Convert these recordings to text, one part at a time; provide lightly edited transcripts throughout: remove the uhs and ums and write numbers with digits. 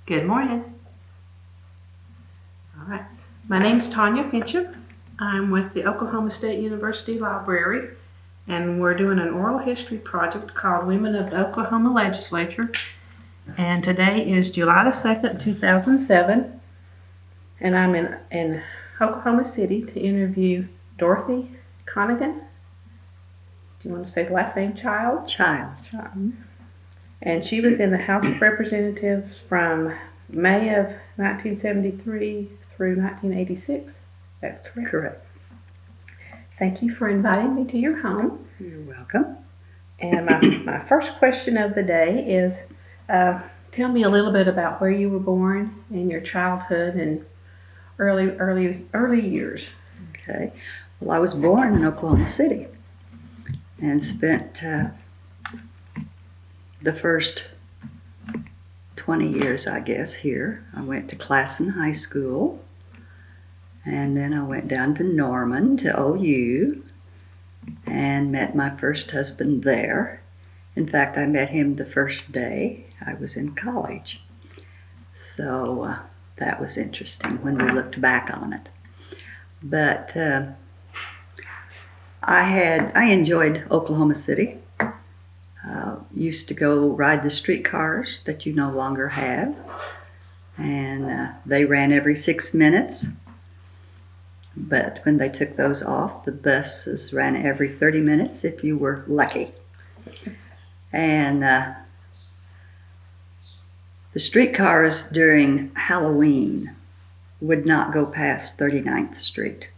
Good morning. All right. My name's Tanya Finchum. I'm with the Oklahoma State University Library, and we're doing an oral history project called Women of the Oklahoma Legislature. And today is July the 2nd, 2007, and I'm in Oklahoma City to interview Dorothy Conaghan. Do you want to say the last name? Chiles. And she was in the House of Representatives from May of 1973 through 1986. That's correct. Correct. Thank you for inviting me to your home. You're welcome. And my first question of the day is, tell me a little bit about where you were born and your childhood and early years. Okay. Well, I was born in Oklahoma City and spent the first 20 years, I guess, here. I went to Classen High School, and then I went down to Norman to OU and met my first husband there. In fact, I met him the first day I was in college. So that was interesting when we looked back on it. But I enjoyed Oklahoma City. Used to go ride the streetcars that you no longer have, and they ran every 6 minutes. But when they took those off, the buses ran every 30 minutes if you were lucky. And the streetcars during Halloween would not go past 39th Street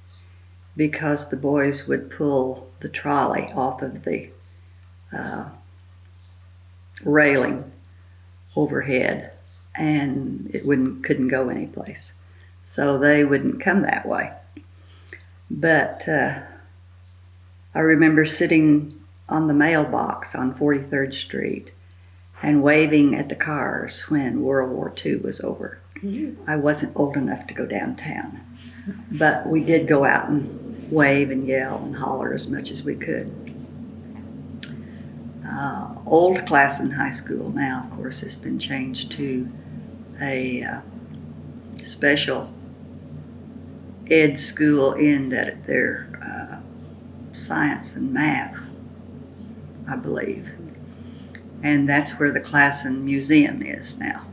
because the boys would pull the trolley off of the railing overhead, and it couldn't go anyplace. So they wouldn't come that way. But I remember sitting on the mailbox on 43rd Street and waving at the cars when World War II was over. I wasn't old enough to go downtown, but we did go out and wave and yell and holler as much as we could. Old Classen High School now, of course, has been changed to a special ed school in that they're science and math, I believe. And that's where the Classen Museum is now.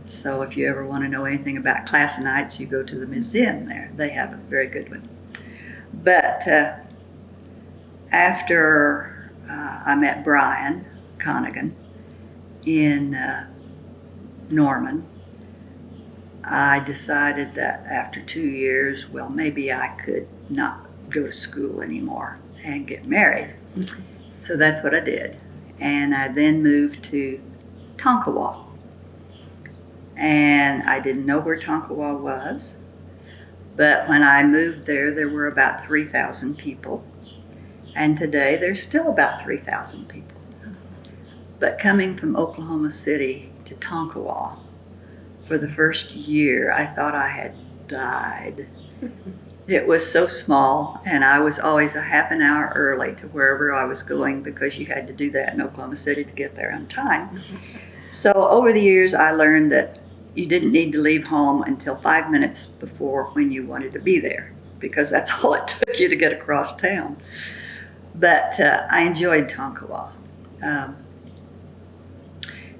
So if you ever want to know anything about Classenites, you go to the museum there. They have a very good one. But after I met Brian Conaghan in Norman, I decided that after 2 years, well, maybe I could not go to school anymore and get married. So that's what I did. And I then moved to Tonkawa. And I didn't know where Tonkawa was, but when I moved there, there were about 3,000 people. And today, there's still about 3,000 people. But coming from Oklahoma City to Tonkawa, for the first year, I thought I had died. It was so small, and I was always a half an hour early to wherever I was going because you had to do that in Oklahoma City to get there on time. So over the years, I learned that you didn't need to leave home until 5 minutes before when you wanted to be there, because that's all it took you to get across town. But I enjoyed Tonkawa.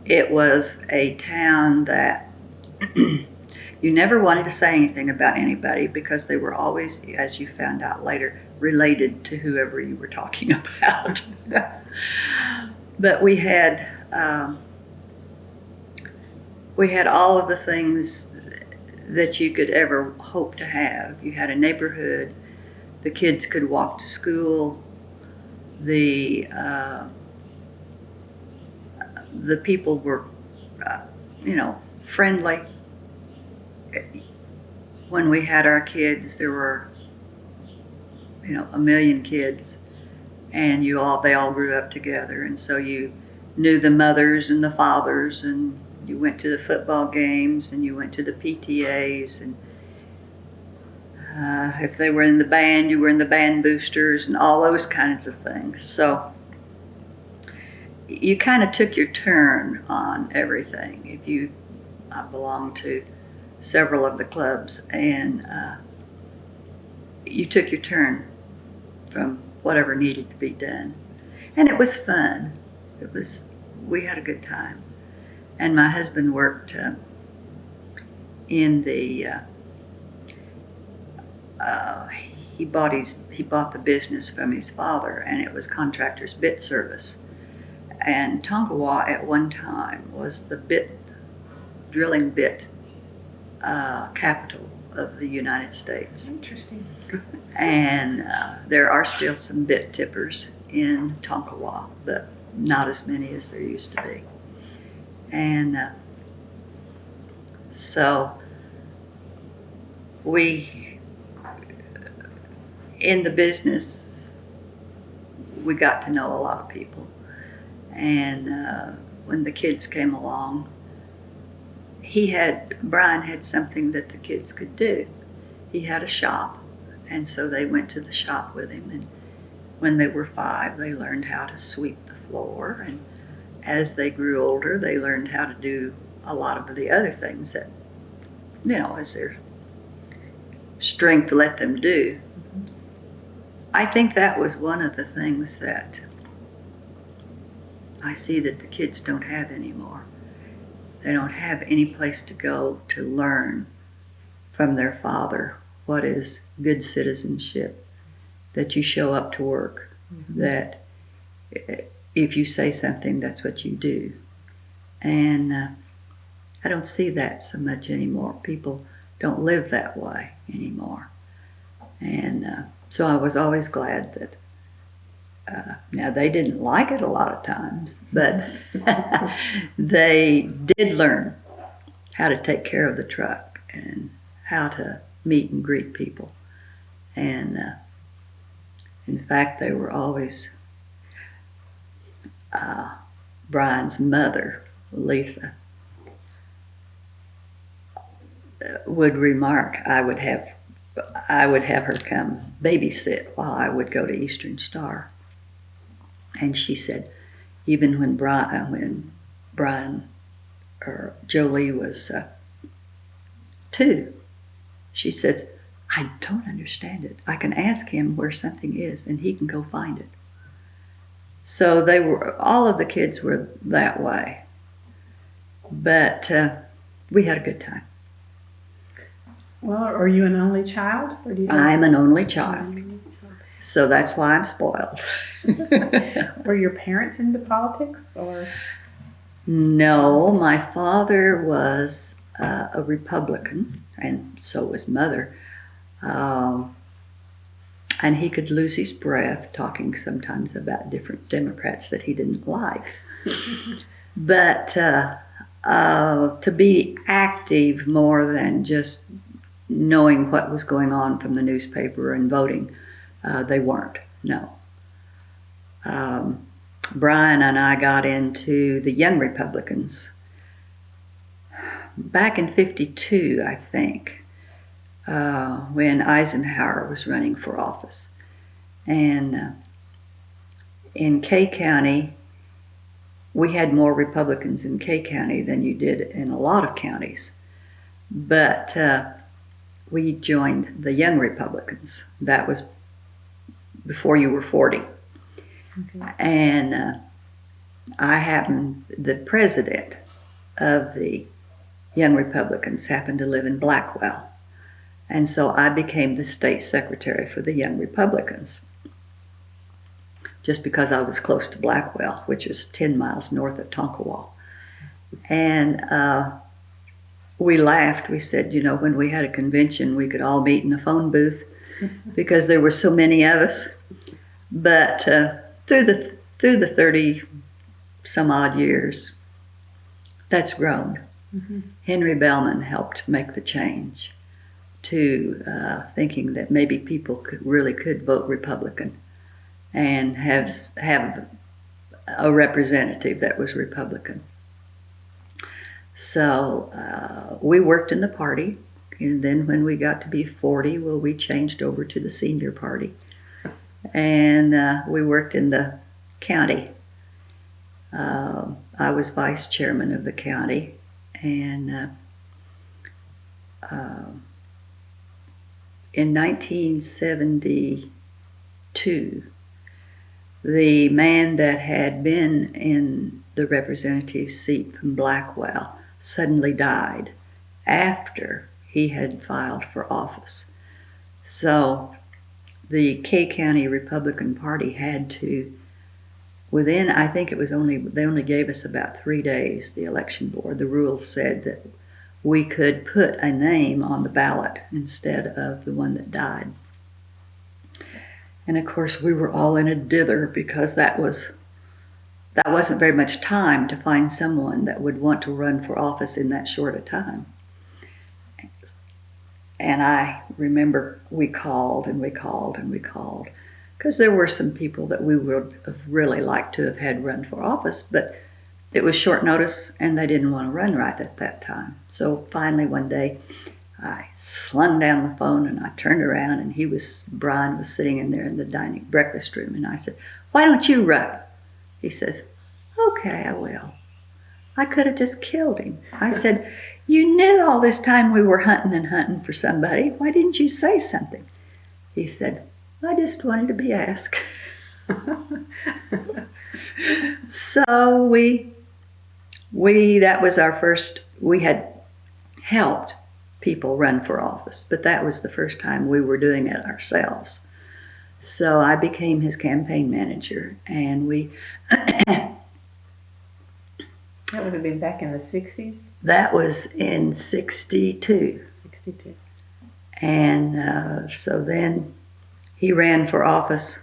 It was a town that you never wanted to say anything about anybody because they were always, as you found out later, related to whoever you were talking about. But we had all of the things that you could ever hope to have. You had a neighborhood, the kids could walk to school, the people were, friendly. When we had our kids, there were, 1 million kids, and they all grew up together, and so you knew the mothers and the fathers, and you went to the football games, and you went to the PTAs, and if they were in the band, you were in the band boosters, and all those kinds of things. So you kind of took your turn on everything. If you I belonged to several of the clubs, and you took your turn from whatever needed to be done. And it was fun. We had a good time. And my husband worked in the, he bought the business from his father, and it was Contractors Bit Service. And Tonkawa at one time was the drilling bit capital of the United States. Interesting. And there are still some bit tippers in Tonkawa, but not as many as there used to be. And so in the business, we got to know a lot of people. And when the kids came along, Brian had something that the kids could do. He had a shop, and so they went to the shop with him. And when they were 5, they learned how to sweep the floor. And as they grew older, they learned how to do a lot of the other things that, as their strength let them do. I think that was one of the things that I see that the kids don't have anymore. They don't have any place to go to learn from their father what is good citizenship, that you show up to work, that if you say something, that's what you do. And I don't see that so much anymore. People don't live that way anymore. And so I was always glad that, now they didn't like it a lot of times, but they did learn how to take care of the truck and how to meet and greet people. And in fact, they were always, Brian's mother, Letha, would remark, I would have her come babysit while I would go to Eastern Star. And she said, even when Brian or Jolie was 2, she says, I don't understand it. I can ask him where something is, and he can go find it. So all of the kids were that way. But we had a good time. Well, are you an only child? Or do you I'm an only child. So that's why I'm spoiled. Were your parents into politics, or? No, my father was a Republican, and so was Mother. And he could lose his breath talking sometimes about different Democrats that he didn't like. But to be active more than just knowing what was going on from the newspaper and voting, they weren't, no. Brian and I got into the Young Republicans back in '52, I think, when Eisenhower was running for office. And in Kay County, we had more Republicans in Kay County than you did in a lot of counties. But we joined the Young Republicans. That was before you were 40. Okay. And the president of the Young Republicans happened to live in Blackwell. And so I became the state secretary for the Young Republicans, just because I was close to Blackwell, which is 10 miles north of Tonkawa. And we laughed. We said, when we had a convention, we could all meet in a phone booth because there were so many of us. But through the 30 some odd years, that's grown. Mm-hmm. Henry Bellman helped make the change to thinking that maybe people could vote Republican and have a representative that was Republican. So we worked in the party, and then when we got to be 40, we changed over to the senior party. And we worked in the county. I was vice chairman of the county, And in 1972, the man that had been in the representative seat from Blackwell suddenly died after he had filed for office. So the K County Republican Party had to, within, I think it was they only gave us about 3 days, the election board. The rules said that we could put a name on the ballot instead of the one that died. And of course, we were all in a dither because that wasn't very much time to find someone that would want to run for office in that short a time. And I remember we called and we called and we called, because there were some people that we would have really liked to have had run for office, but it was short notice and they didn't want to run right at that time. So finally one day I slung down the phone and I turned around and Brian was sitting in there in the breakfast room, and I said, "Why don't you run?" He says, "Okay, I will." I could have just killed him. I said, "You knew all this time we were hunting and hunting for somebody. Why didn't you say something?" He said, "I just wanted to be asked." So that was our first, we had helped people run for office, but that was the first time we were doing it ourselves. So I became his campaign manager, and That would have been back in the 60s? That was in 62. 62. And so then he ran for office.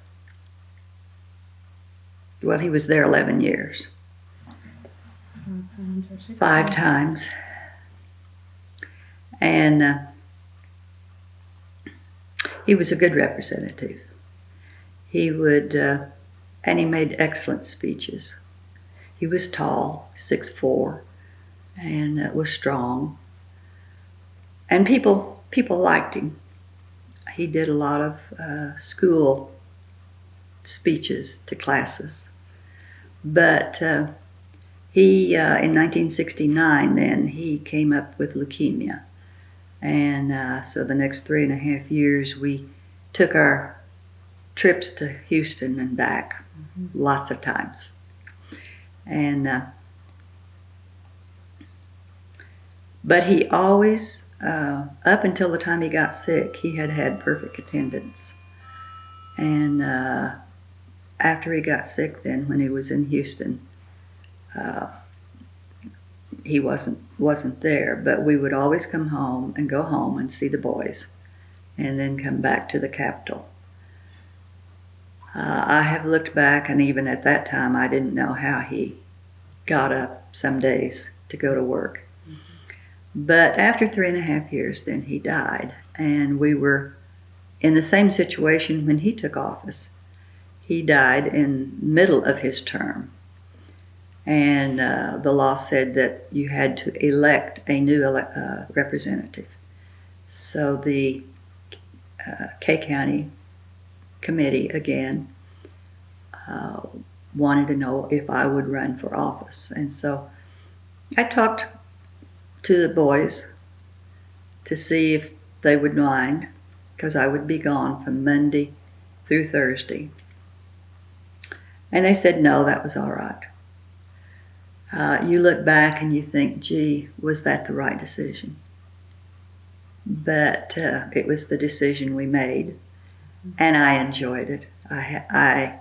Well, he was there 11 years. 5 times. And he was a good representative. He would, and he made excellent speeches. He was tall, 6'4", and was strong. And people liked him. He did a lot of school speeches to classes. But he, in 1969, then, he came up with leukemia. And so the next 3.5 years, we took our trips to Houston and back lots of times. And but he always, up until the time he got sick, he had perfect attendance. And after he got sick, then when he was in Houston, he wasn't there. But we would always come home and go home and see the boys, and then come back to the Capitol. I have looked back, and even at that time, I didn't know how he got up some days to go to work. But after 3.5 years, then he died, and we were in the same situation when he took office. He died in the middle of his term, and the law said that you had to elect a new representative. So the K County committee again wanted to know if I would run for office. And so I talked to the boys to see if they would mind, because I would be gone from Monday through Thursday. And they said no, that was all right. You look back and you think, gee, was that the right decision? But it was the decision we made, and I enjoyed it. I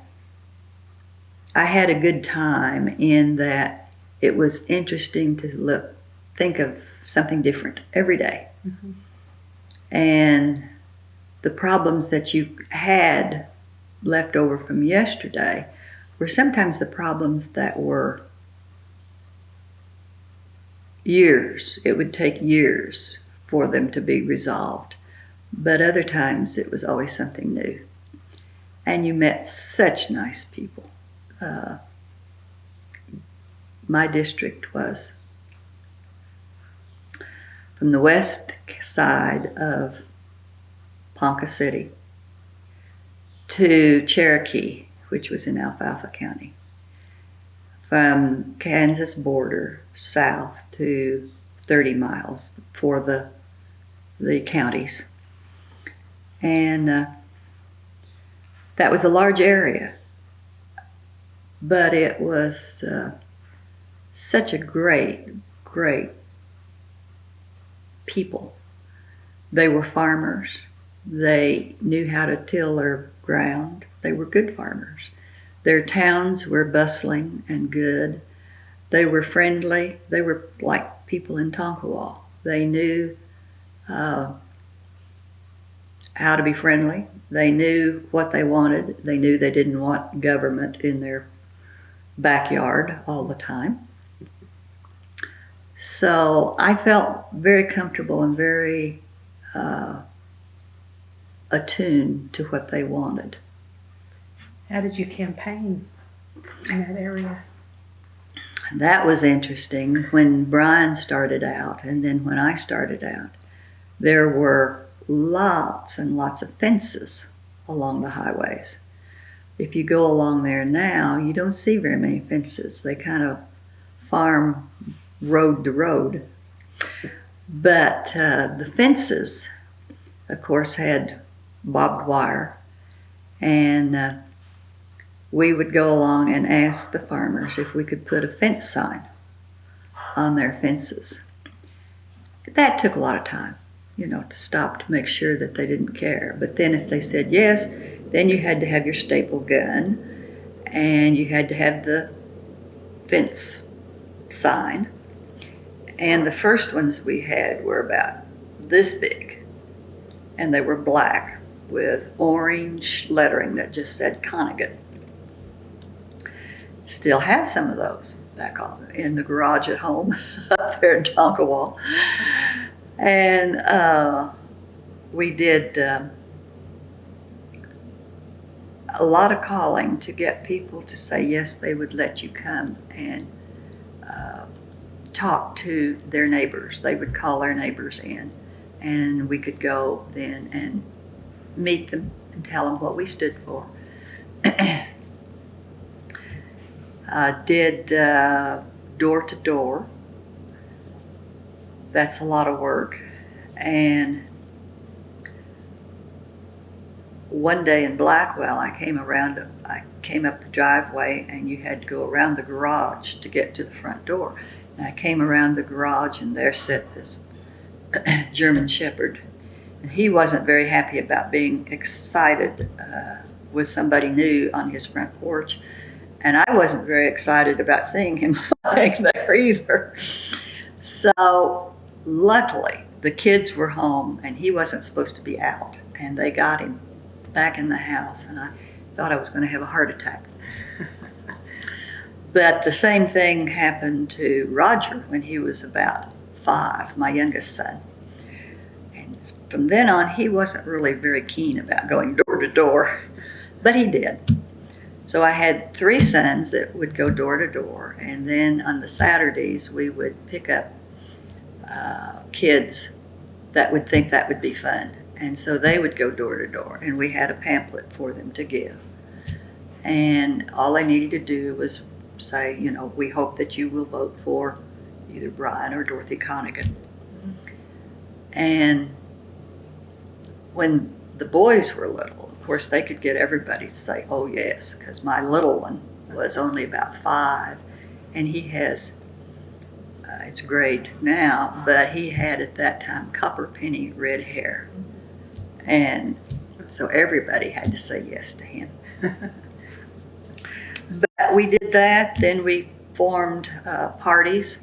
had a good time in that it was interesting to think of something different every day. Mm-hmm. And the problems that you had left over from yesterday were sometimes the problems that were years. It would take years for them to be resolved. But other times it was always something new. And you met such nice people. My district was from the west side of Ponca City to Cherokee, which was in Alfalfa County. from Kansas border south to 30 miles for the counties. And that was a large area, but it was such a great people. They were farmers. They knew how to till their ground. They were good farmers. Their towns were bustling and good. They were friendly. They were like people in Tonkawa. They knew how to be friendly. They knew what they wanted. They knew they didn't want government in their backyard all the time. So I felt very comfortable and very attuned to what they wanted. How did you campaign in that area? That was interesting. When Brian started out, and then when I started out, there were lots and lots of fences along the highways. If you go along there now, you don't see very many fences. They kind of farm road to road. But the fences, of course, had barbed wire, and we would go along and ask the farmers if we could put a fence sign on their fences. That took a lot of time, to stop to make sure that they didn't care. But then if they said yes, then you had to have your staple gun, and you had to have the fence sign. And the first ones we had were about this big, and they were black with orange lettering that just said Conaghan. Still have some of those back in the garage at home up there in Tonkawa. And we did a lot of calling to get people to say yes, they would let you come and talk to their neighbors. They would call their neighbors in, and we could go then and meet them and tell them what we stood for. Did door to door. That's a lot of work. And one day in Blackwell, I came up the driveway, and you had to go around the garage to get to the front door. And I came around the garage, and there sat this German Shepherd. And he wasn't very happy about being excited with somebody new on his front porch. And I wasn't very excited about seeing him lying there either. So luckily, the kids were home, and he wasn't supposed to be out. And they got him back in the house, and I thought I was going to have a heart attack. But the same thing happened to Roger when he was about 5, my youngest son. And from then on, he wasn't really very keen about going door to door, but he did. So I had 3 sons that would go door to door, and then on the Saturdays, we would pick up kids that would think that would be fun. And so they would go door to door, and we had a pamphlet for them to give. And all they needed to do was say, we hope that you will vote for either Brian or Dorothy Conaghan. And when the boys were little, of course, they could get everybody to say, oh yes, because my little one was only about 5, and he has, it's gray now, but he had at that time copper penny red hair. And so everybody had to say yes to him. But we did that. Then we formed parties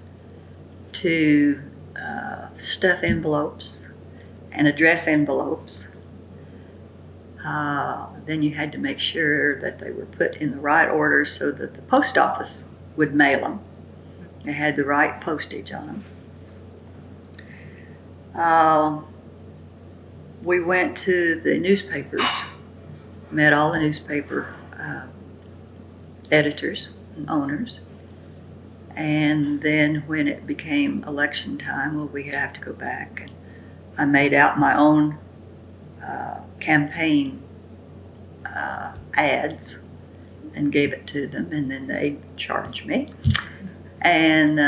to stuff envelopes and address envelopes. Then you had to make sure that they were put in the right order so that the post office would mail them. They had the right postage on them. We went to the newspapers, met all the newspaper editors and owners. And then when it became election time, we have to go back. And I made out my own campaign ads and gave it to them, and then they charged me. And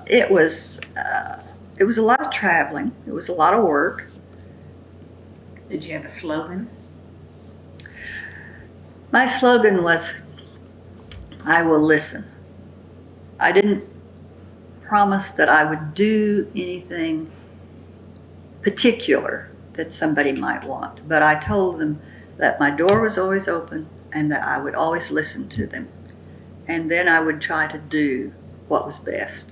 it was a lot of traveling. It was a lot of work. Did you have a slogan? My slogan was, I will listen. I didn't promise that I would do anything particular that somebody might want, but I told them that my door was always open and that I would always listen to them. And then I would try to do what was best.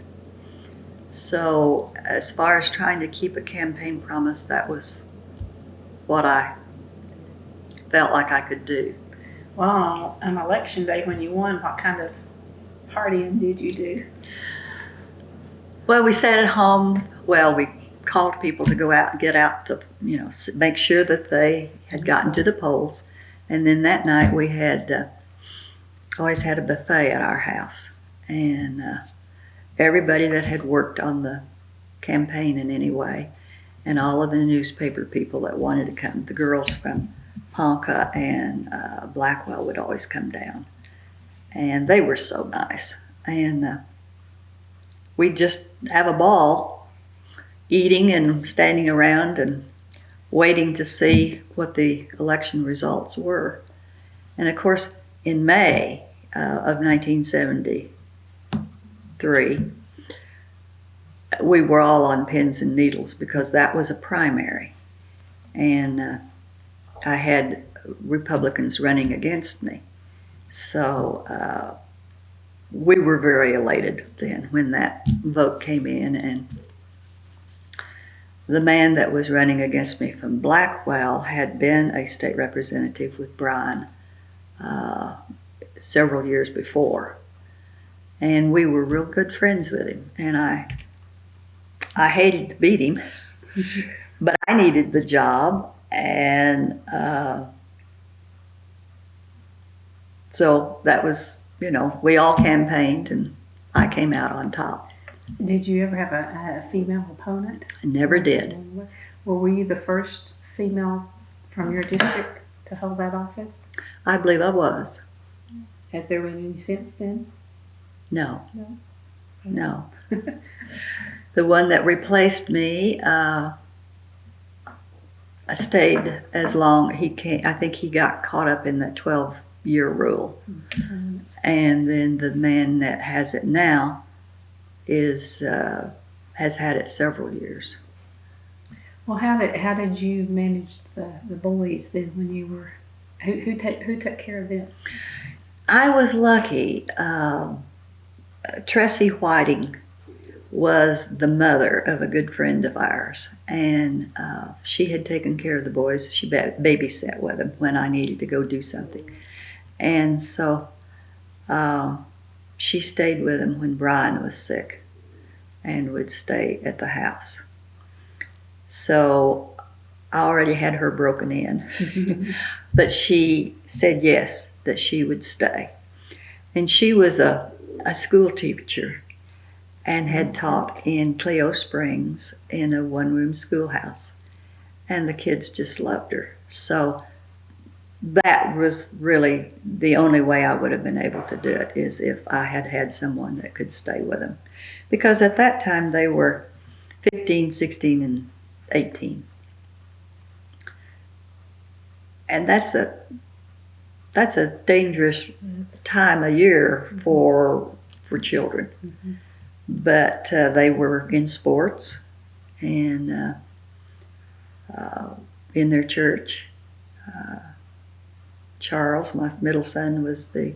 So as far as trying to keep a campaign promise, that was what I felt like I could do. Well, on election day when you won, what kind of partying did you do? Well, we sat at home. Well, we called people to go out and get out to, make sure that they had gotten to the polls. And then that night we had always had a buffet at our house. And everybody that had worked on the campaign in any way, and all of the newspaper people that wanted to come. The girls from Tonkawa and Blackwell would always come down. And they were so nice. And we'd just have a ball, eating and standing around and waiting to see what the election results were. And of course, in May of 1973, we were all on pins and needles because that was a primary. And I had Republicans running against me. So we were very elated then when that vote came in, and the man that was running against me from Blackwell had been a state representative with Brian several years before, and we were real good friends with him. And I hated to beat him, but I needed the job, and so that was, we all campaigned, and I came out on top. Did you ever have a female opponent? I never did. Well, were you the first female from your district to hold that office? I believe I was. Has there been any since then? No. The one that replaced me stayed as long. I think he got caught up in that 12-year rule. Mm-hmm. And then the man that has it now has had it several years. Well, how did you manage the boys then when you were? Who took care of them? I was lucky. Tressie Whiting was the mother of a good friend of ours, and she had taken care of the boys. She babysat with them when I needed to go do something, and so she stayed with him when Brian was sick and would stay at the house. So I already had her broken in, but she said yes, that she would stay. And she was a school teacher and had taught in Cleo Springs in a one-room schoolhouse. And the kids just loved her. So that was really the only way I would have been able to do it, is if I had had someone that could stay with them. Because at that time they were 15, 16, and 18. And that's a dangerous time of year for children. Mm-hmm. But they were in sports and in their church. Charles, my middle son, was the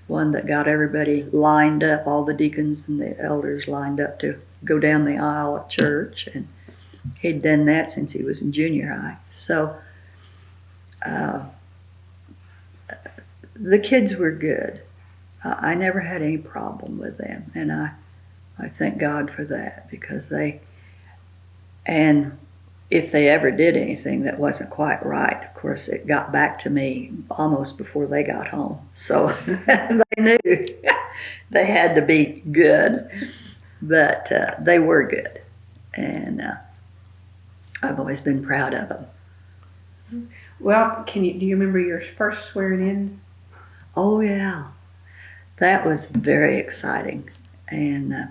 one that got everybody lined up, all the deacons and the elders lined up to go down the aisle at church, and he'd done that since he was in junior high. So the kids were good. I never had any problem with them, and I thank God for that, because and if they ever did anything that wasn't quite right, of course, it got back to me almost before they got home. So they knew they had to be good, but they were good, and I've always been proud of them. Well, do you remember your first swearing in? Oh, yeah. That was very exciting. And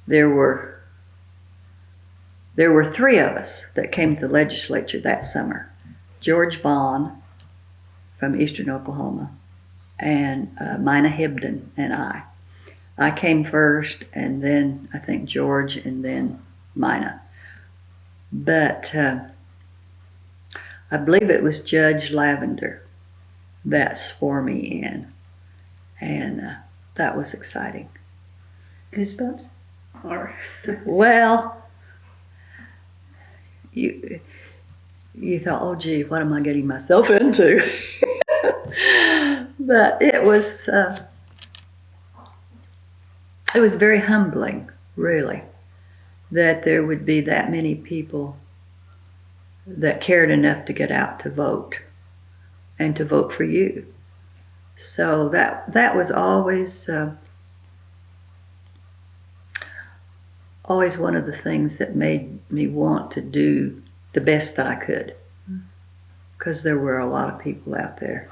there were three of us that came to the legislature that summer. George Vaughn from Eastern Oklahoma and Mina Hibden and I. I came first, and then I think George, and then Mina. But I believe it was Judge Lavender that swore me in, and that was exciting. Goosebumps? Or Well, you thought, oh gee, what am I getting myself into? But it was very humbling, really, that there would be that many people that cared enough to get out to vote and to vote for you. So that was always one of the things that made me want to do the best that I could, because there were a lot of people out there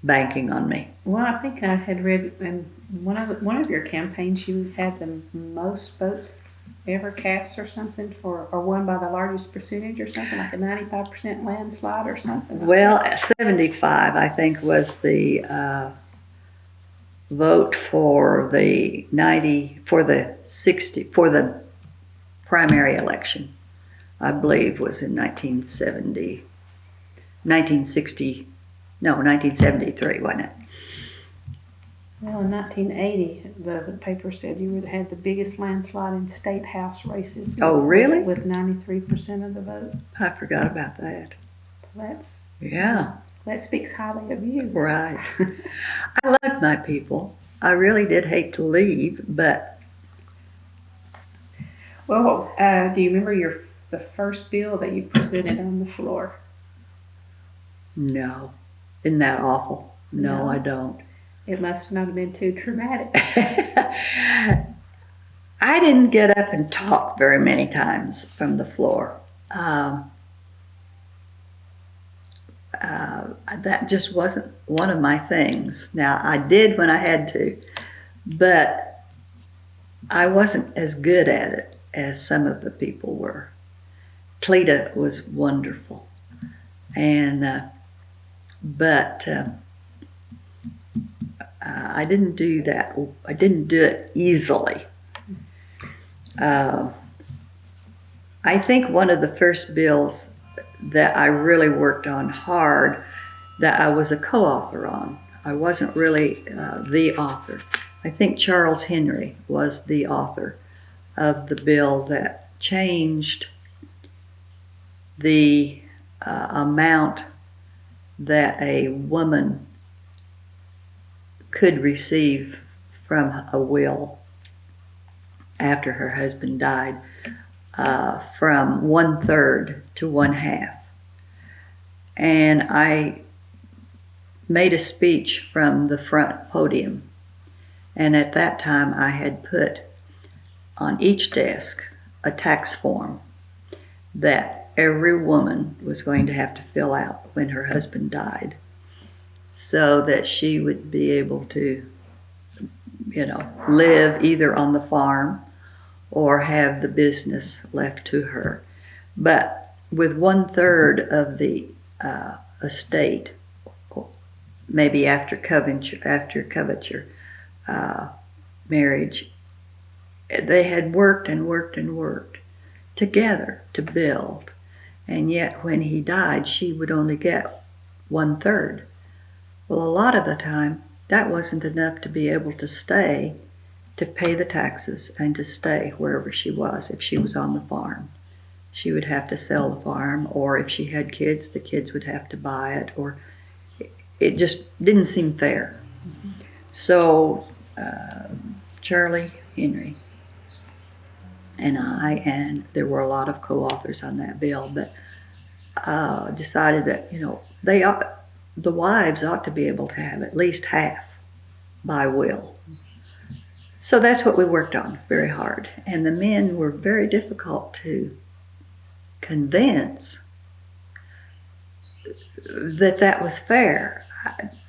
banking on me. Well, I think I had read in one of your campaigns you had the most votes ever cast or something or won by the largest percentage or something, like a 95% landslide or something. Well, 75 I think was the vote for the primary election. I believe was in 1973, wasn't it? Well, in 1980, the paper said you would have had the biggest landslide in state house races. Oh, really? With 93% of the vote. I forgot about that. That speaks highly of you. Right. I loved my people. I really did hate to leave, but... Well, do you remember the first bill that you presented on the floor? No. Isn't that awful? No, I don't. It must not have been too traumatic. I didn't get up and talk very many times from the floor. That just wasn't one of my things. Now, I did when I had to, but I wasn't as good at it as some of the people were. Cleta was wonderful, and but I didn't do that. I didn't do it easily. I think one of the first bills that I really worked on hard, that I was a co-author on. I wasn't really the author. I think Charles Henry was the author of the bill that changed the amount that a woman could receive from a will after her husband died, from 1/3 to 1/2. And I made a speech from the front podium. And at that time I had put on each desk a tax form that every woman was going to have to fill out when her husband died, so that she would be able to, live either on the farm or have the business left to her. But with 1/3 of the estate, maybe after coverture marriage, they had worked and worked and worked together to build, and yet when he died, she would only get 1/3. Well, a lot of the time, that wasn't enough to be able to stay, to pay the taxes, and to stay wherever she was. If she was on the farm, she would have to sell the farm, or if she had kids, the kids would have to buy it, or it just didn't seem fair. Mm-hmm. So Charlie Henry and I, and there were a lot of co-authors on that bill, but decided that the wives ought to be able to have at least half by will. So that's what we worked on very hard. And the men were very difficult to convince that was fair.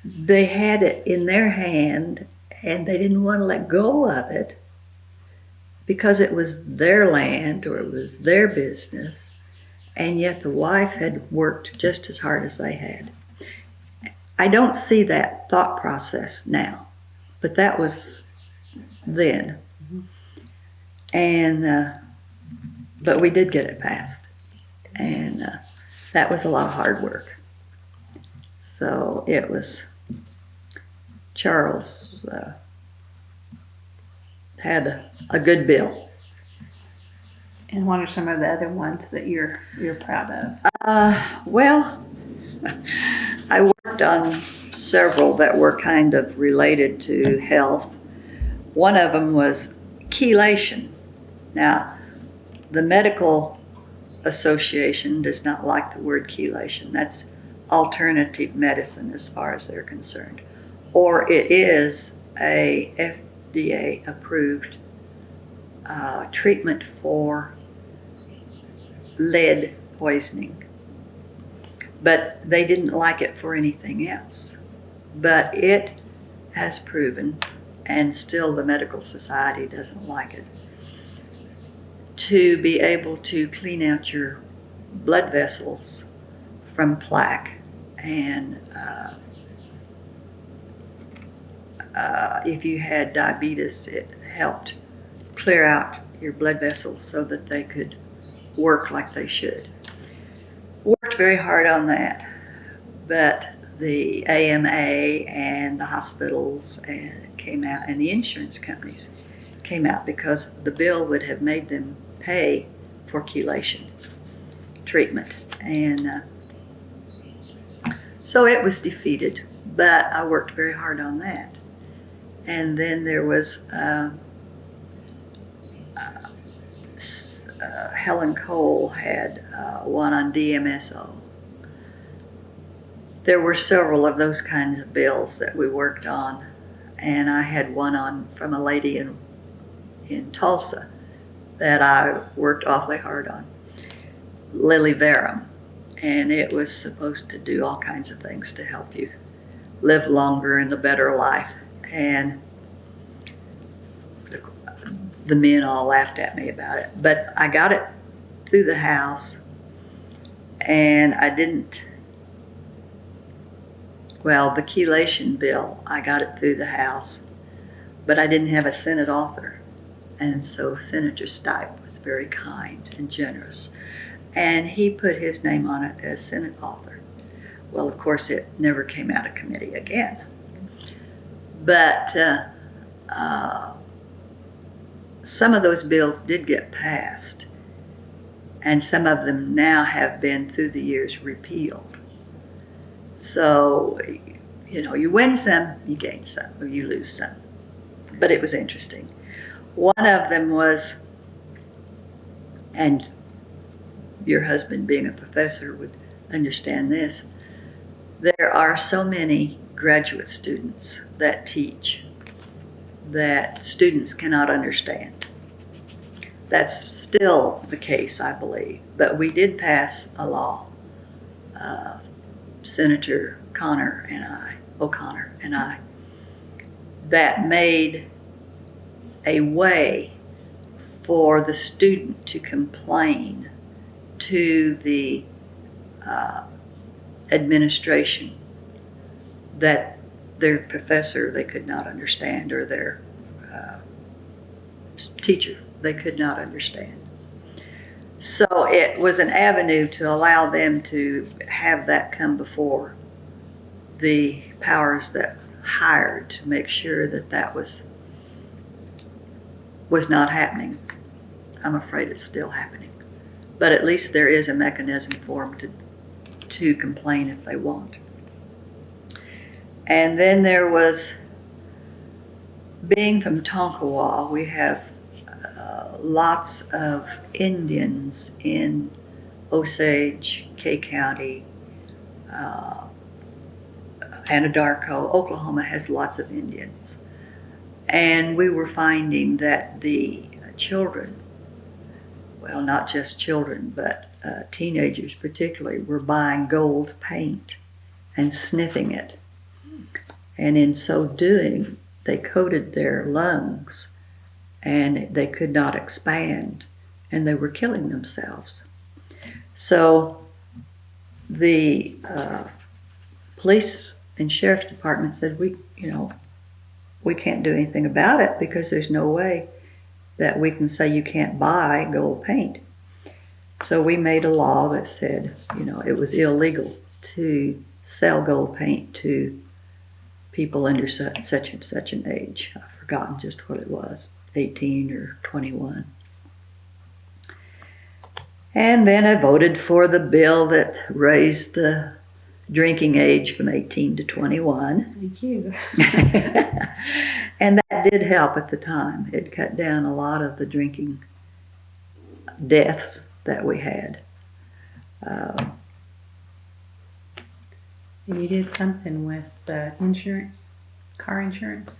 they had it in their hand and they didn't want to let go of it because it was their land or it was their business, and yet the wife had worked just as hard as they had. I don't see that thought process now, but that was then. And but we did get it passed, and that was a lot of hard work. So it was Charles had a good bill. And what are some of the other ones that you're proud of? Well, I worked on several that were kind of related to health. One of them was chelation. Now, the Medical Association does not like the word chelation. That's alternative medicine as far as they're concerned. Or it is a FDA approved treatment for lead poisoning. But they didn't like it for anything else. But it has proven, and still the medical society doesn't like it, to be able to clean out your blood vessels from plaque. And if you had diabetes, it helped clear out your blood vessels so that they could work like they should. Worked very hard on that, but the AMA and the hospitals came out, and the insurance companies came out, because the bill would have made them pay for chelation treatment. And so it was defeated, but I worked very hard on that. And then there was Helen Cole had one on DMSO. There were several of those kinds of bills that we worked on, and I had one on from a lady in Tulsa that I worked awfully hard on, Lily Verum, and it was supposed to do all kinds of things to help you live longer and a better life. And the men all laughed at me about it, but I got it through the House, and I didn't, well, the chelation bill, I got it through the House, but I didn't have a Senate author. And so Senator Stipe was very kind and generous, and he put his name on it as Senate author. Well, of course, it never came out of committee again. But some of those bills did get passed, and some of them now have been, through the years, repealed. So, you know, you win some, you gain some, or you lose some. But it was interesting. One of them was, and your husband being a professor would understand this, there are so many graduate students that teach that students cannot understand. That's still the case, I believe. But we did pass a law, Senator O'Connor and I, that made a way for the student to complain to the administration that their professor they could not understand, or their teacher they could not understand. So it was an avenue to allow them to have that come before the powers that hired, to make sure that that was not happening. I'm afraid it's still happening. But at least there is a mechanism for them to complain if they want. And then there was, being from Tonkawa, we have lots of Indians in Osage, Kay County, Anadarko. Oklahoma has lots of Indians. And we were finding that the children, well, not just children, but teenagers particularly, were buying gold paint and sniffing it And in so doing, they coated their lungs and they could not expand and they were killing themselves. So the police and sheriff's department said, we can't do anything about it because there's no way that we can say you can't buy gold paint. So we made a law that said, it was illegal to sell gold paint to people under such and such an age. I've forgotten just what it was, 18 or 21. And then I voted for the bill that raised the drinking age from 18 to 21. Thank you. And that did help at the time. It cut down a lot of the drinking deaths that we had. And you did something with the insurance, car insurance?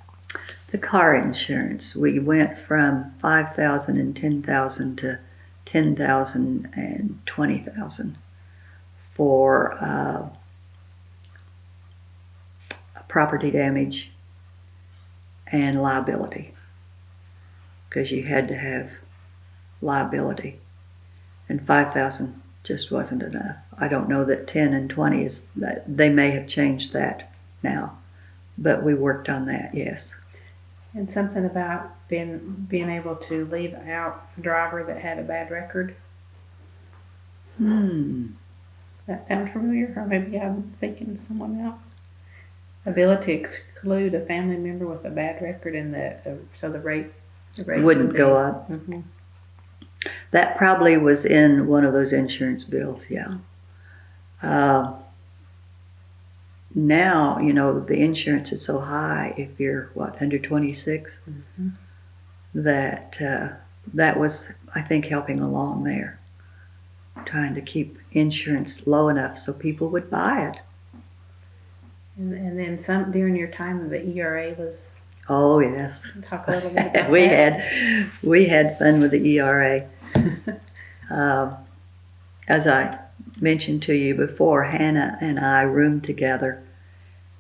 The car insurance, we went from $5,000 and $10,000 to $10,000 and $20,000 for property damage and liability, because you had to have liability, and $5,000 just wasn't enough. I don't know that 10 and 20 is that. They may have changed that now, but we worked on that, yes. And something about being able to leave out a driver that had a bad record. That sound familiar? Or maybe I'm thinking of someone else. Ability to exclude a family member with a bad record, and so the rate Wouldn't go up. Mm-hmm. That probably was in one of those insurance bills, yeah. Now, the insurance is so high if you're, under 26? Mm-hmm. That was, I think, helping along there. Trying to keep insurance low enough so people would buy it. And then some during your time, the ERA was. Oh, yes. Talk a little bit about we that. we had fun with the ERA. As I mentioned to you before, Hannah and I roomed together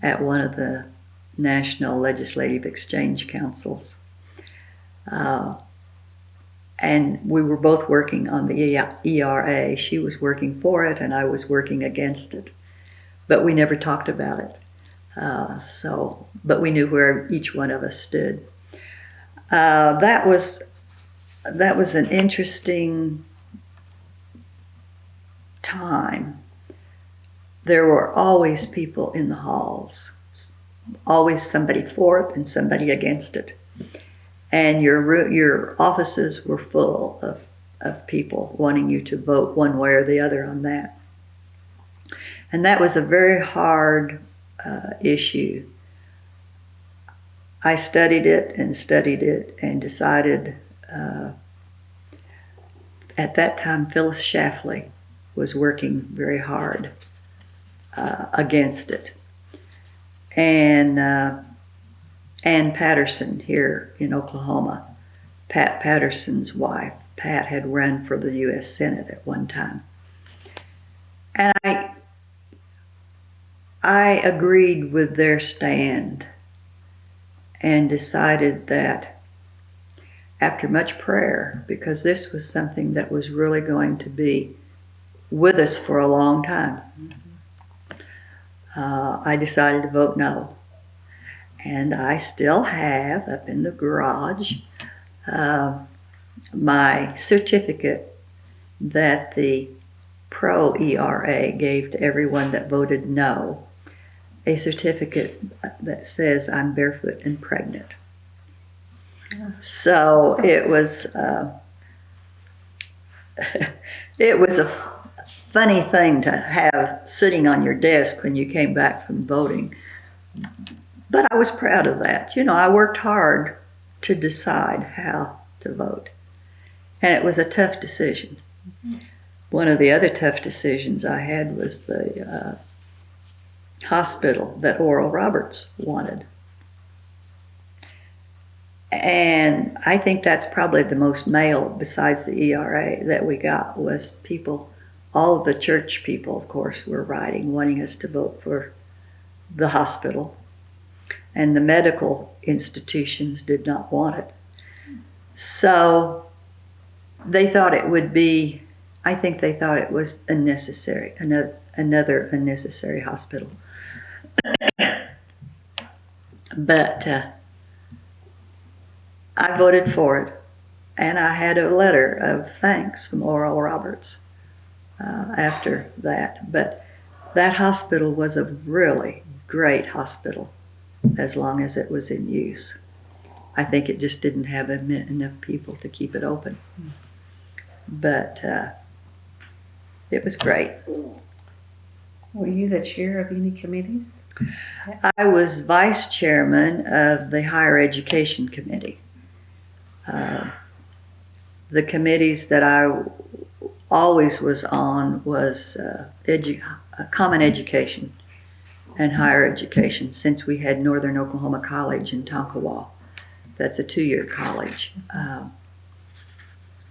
at one of the National Legislative Exchange Councils. And we were both working on the ERA. She was working for it and I was working against it. But we never talked about it. But we knew where each one of us stood. That was an interesting time. There were always people in the halls, always somebody for it and somebody against it. And your offices were full of people wanting you to vote one way or the other on that. And that was a very hard issue. I studied it and decided at that time Phyllis Schlafly was working very hard against it. And Ann Patterson here in Oklahoma, Pat Patterson's wife. Pat had run for the U.S. Senate at one time. And I agreed with their stand and decided that after much prayer, because this was something that was really going to be with us for a long time, I decided to vote no. And I still have up in the garage my certificate that the pro-ERA gave to everyone that voted no, a certificate that says I'm barefoot and pregnant. So it was a funny thing to have sitting on your desk when you came back from voting. But I was proud of that. I worked hard to decide how to vote. And it was a tough decision. Mm-hmm. One of the other tough decisions I had was the hospital that Oral Roberts wanted. And I think that's probably the most mail besides the ERA that we got was people, all of the church people, of course, were writing, wanting us to vote for the hospital. and the medical institutions did not want it. So they thought it would be, I think they thought it was unnecessary, another unnecessary hospital. But I voted for it, and I had a letter of thanks from Oral Roberts after that. But that hospital was a really great hospital as long as it was in use. I think it just didn't have enough people to keep it open. But it was great. Were you the chair of any committees? I was vice chairman of the Higher Education Committee. The committees that I always was on was Common Education and Higher Education, since we had Northern Oklahoma College in Tonkawa. That's a 2-year college. I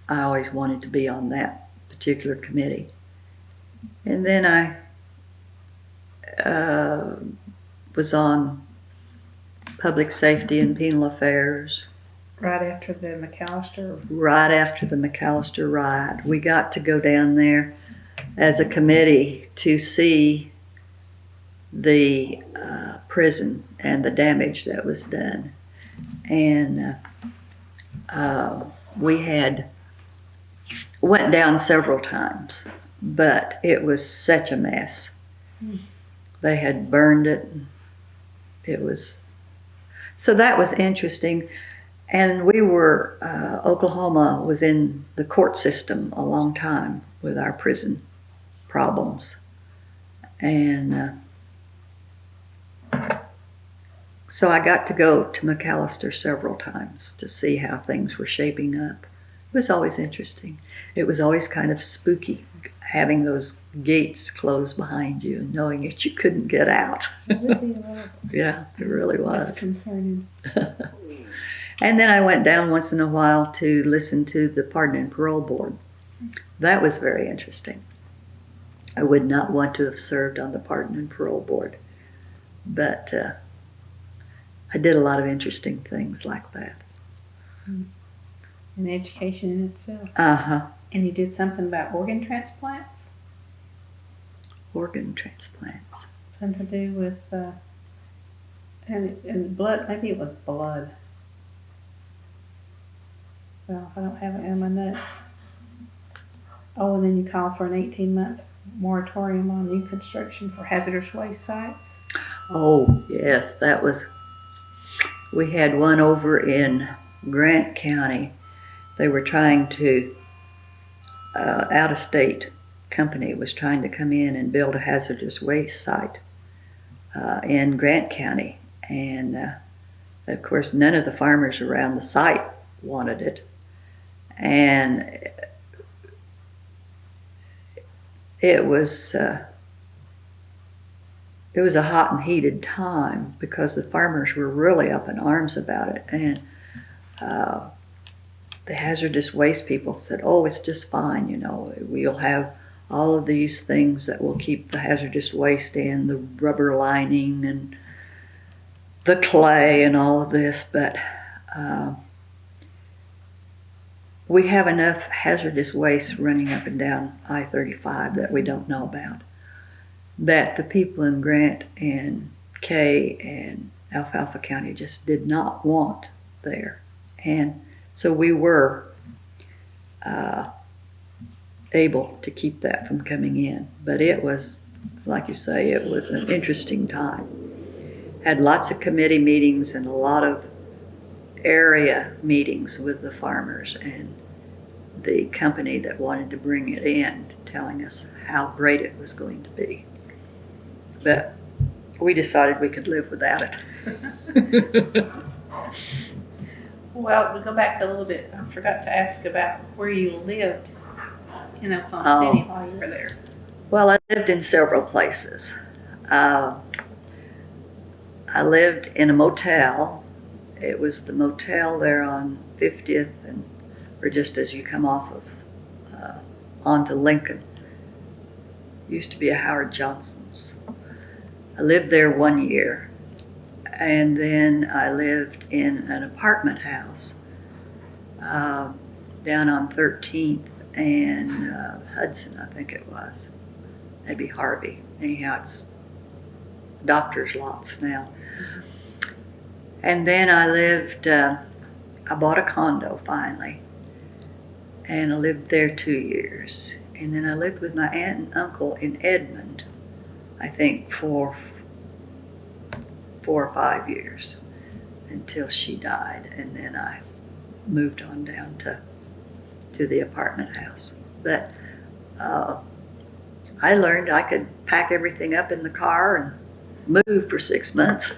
always wanted to be on that particular committee. And then I was on Public Safety and Penal Affairs. Right after the McAllister? Right after the McAllister riot. We got to go down there as a committee to see the prison and the damage that was done. And we went down several times, but it was such a mess. They had burned it. So that was interesting. And we were, Oklahoma was in the court system a long time with our prison problems. And so I got to go to McAllister several times to see how things were shaping up. It was always interesting. It was always kind of spooky having those gates closed behind you and knowing that you couldn't get out. Yeah, it really was. That's concerning. And then I went down once in a while to listen to the Pardon and Parole Board. That was very interesting. I would not want to have served on the Pardon and Parole Board, but I did a lot of interesting things like that. And education in itself. Uh-huh. And you did something about organ transplants? Organ transplants. Something to do with, and blood, maybe it was blood. Well, I don't have it in my notes. Oh, and then you called for an 18-month moratorium on new construction for hazardous waste sites? Oh, yes, that was, we had one over in Grant County. They were trying to, out-of-state company was trying to come in and build a hazardous waste site in Grant County. And of course, none of the farmers around the site wanted it. And it was a hot and heated time because the farmers were really up in arms about it. And the hazardous waste people said, oh, it's just fine, you know, we'll have all of these things that will keep the hazardous waste in, the rubber lining and the clay and all of this, but we have enough hazardous waste running up and down I-35 that we don't know about, that the people in Grant and Kay and Alfalfa County just did not want there. And so we were able to keep that from coming in. But it was, like you say, it was an interesting time. Had lots of committee meetings and a lot of area meetings with the farmers and the company that wanted to bring it in, telling us how great it was going to be. But we decided we could live without it. Well, we go back a little bit. I forgot to ask about where you lived in Oklahoma City while you were there. Well, I lived in several places. I lived in a motel. It was the motel there on 50th, or just as you come off of onto Lincoln. Used to be a Howard Johnson's. I lived there 1 year, And then I lived in an apartment house down on 13th and Hudson, I think it was. Maybe Harvey. Anyhow, it's doctor's lots now. And then I bought a condo finally. And I lived there 2 years. And then I lived with my aunt and uncle in Edmond, I think for 4 or 5 years until she died. And then I moved on down to the apartment house. But I learned I could pack everything up in the car and move for 6 months.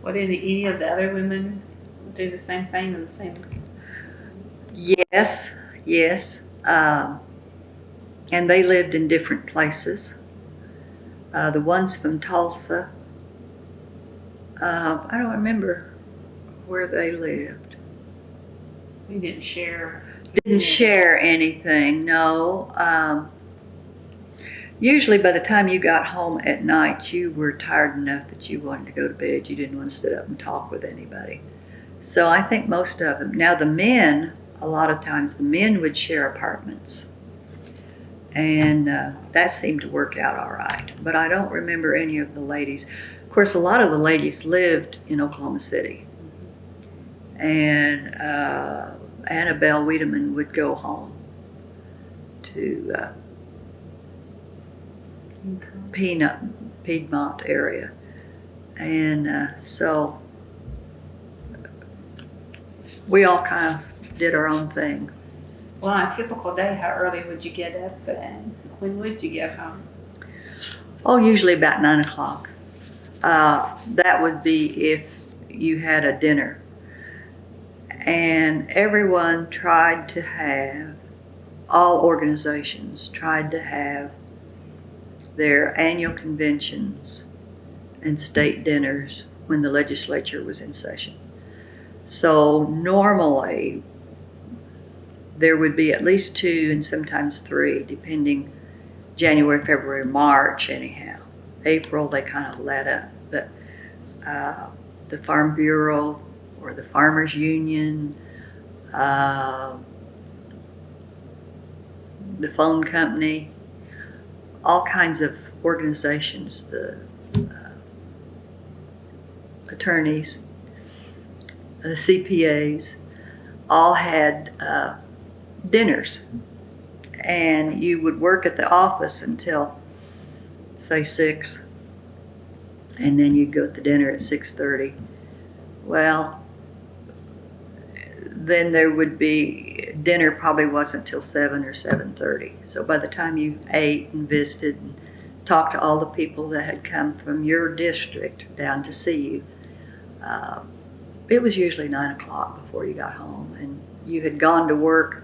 Well, did any of the other women do the same thing in the same? Yes. And they lived in different places. The ones from Tulsa, I don't remember where they lived. We didn't share. Didn't share anything, no. Usually by the time you got home at night, you were tired enough that you wanted to go to bed. You didn't want to sit up and talk with anybody. So I think most of them. Now the men, a lot of times the men would share apartments. And that seemed to work out all right. But I don't remember any of the ladies. Of course, a lot of the ladies lived in Oklahoma City. And Annabelle Wiedemann would go home to Piedmont area. And so we all kind of did our own thing. Well, on a typical day, how early would you get up and when would you get home? Oh, usually about 9 o'clock. That would be if you had a dinner. And everyone tried to have, all organizations tried to have their annual conventions and state dinners when the legislature was in session. So normally there would be at least 2 and sometimes 3, depending January, February, March anyhow. April they kind of let up, but the Farm Bureau or the Farmers Union, the phone company, all kinds of organizations, the attorneys, the CPAs, all had dinners. And you would work at the office until, say, 6, and then you'd go to dinner at 6:30. Well, then there would be, dinner probably wasn't till 7 or 7:30. So by the time you ate and visited and talked to all the people that had come from your district down to see you, it was usually 9 o'clock before you got home. And you had gone to work,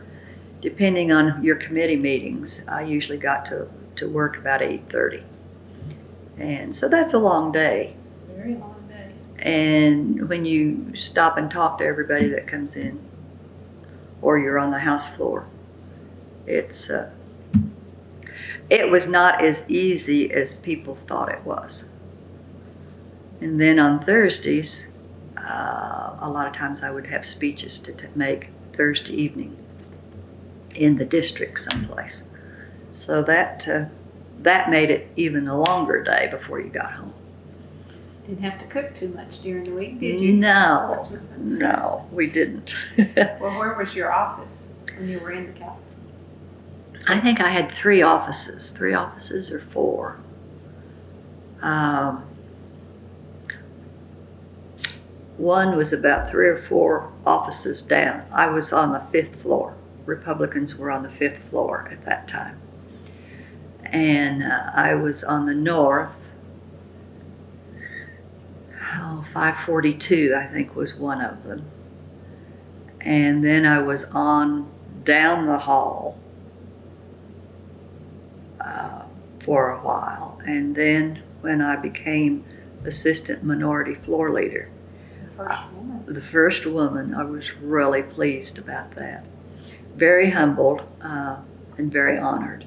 depending on your committee meetings. I usually got to work about 8:30. And so that's a long day. Very long day. And when you stop and talk to everybody that comes in, or you're on the House floor, it was not as easy as people thought it was. And then on Thursdays, a lot of times I would have speeches to make Thursday evening in the district someplace. So that made it even a longer day before you got home. Didn't have to cook too much during the week, did you? No, we didn't. Well, where was your office when you were in the Capitol? I think I had 3 offices or 4. One was about 3 or 4 offices down. I was on the 5th floor. Republicans were on the 5th floor at that time. And I was on the north. 542, I think, was one of them. And then I was on down the hall for a while. And then when I became assistant minority floor leader, the first woman, I was really pleased about that. Very humbled and very honored.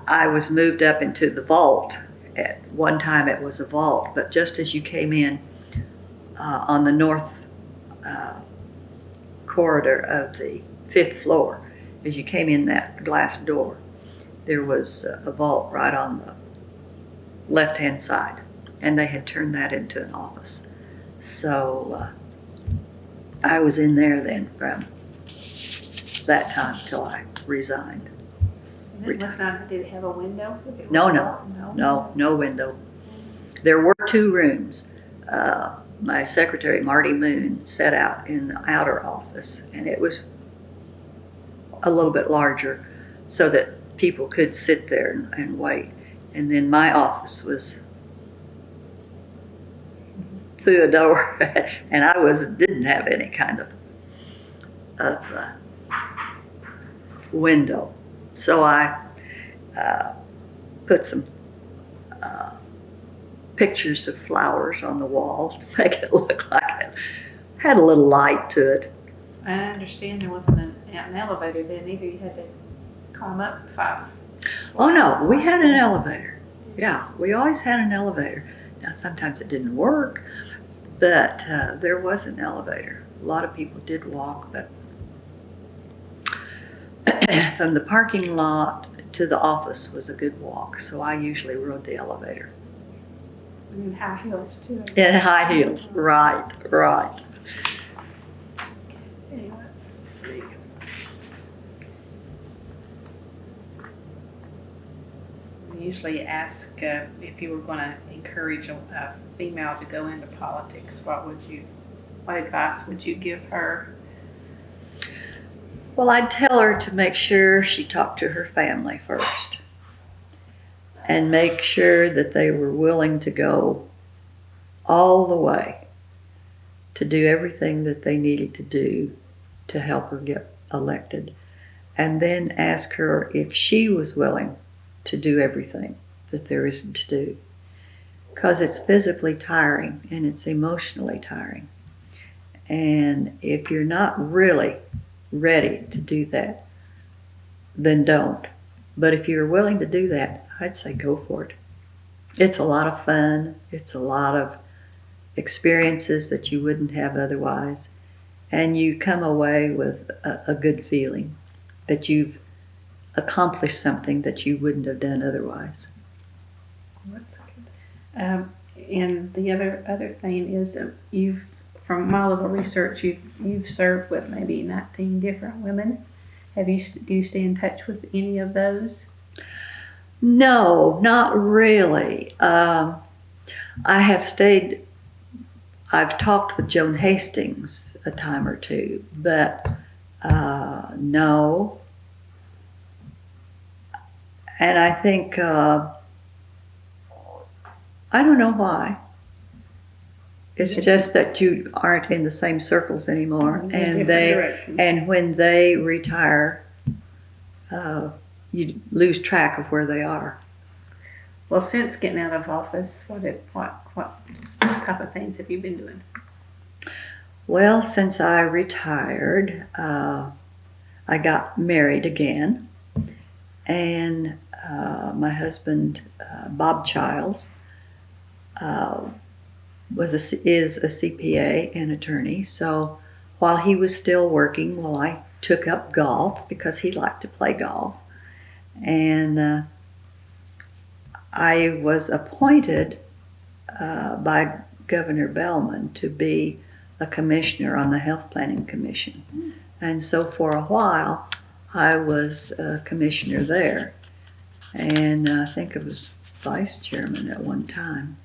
I was moved up into the vault At one time it was a vault, but just as you came in on the north corridor of the 5th floor, as you came in that glass door, there was a vault right on the left-hand side, and they had turned that into an office. So I was in there then from that time till I resigned. And it must not, did it have a window? No window. There were 2 rooms. My secretary, Marty Moon, sat out in the outer office, and it was a little bit larger so that people could sit there and wait. And then my office was through a door, and I didn't have any kind of window. So I put some pictures of flowers on the wall to make it look like it had a little light to it. I understand there wasn't an elevator then either. You had to climb up 5. Oh no, we had an elevator. Yeah, we always had an elevator. Now sometimes it didn't work, but there was an elevator. A lot of people did walk, but from the parking lot to the office was a good walk, so I usually rode the elevator. And high heels too. In high heels, right. Okay, let's see. We usually ask if you were going to encourage a female to go into politics, what advice would you give her? Well, I'd tell her to make sure she talked to her family first and make sure that they were willing to go all the way to do everything that they needed to do to help her get elected. And then ask her if she was willing to do everything that there is to do. Because it's physically tiring and it's emotionally tiring. And if you're not really ready to do that, then don't. But if you're willing to do that, I'd say go for it. It's a lot of fun. It's a lot of experiences that you wouldn't have otherwise. And you come away with a good feeling that you've accomplished something that you wouldn't have done otherwise. That's good. And the other thing is that from my little research, you've served with maybe 19 different women. Do you stay in touch with any of those? No, not really. I've talked with Joan Hastings a time or two, but no. And I think, I don't know why. It's just that you aren't in the same circles anymore, and when they retire, you lose track of where they are. Well, since getting out of office, what type of things have you been doing? Well, since I retired, I got married again, and my husband, Bob Chiles, is a CPA and attorney. So while he was still working, I took up golf because he liked to play golf. And I was appointed by Governor Bellman to be a commissioner on the Health Planning Commission. And so for a while, I was a commissioner there. And I think I was vice chairman at one time.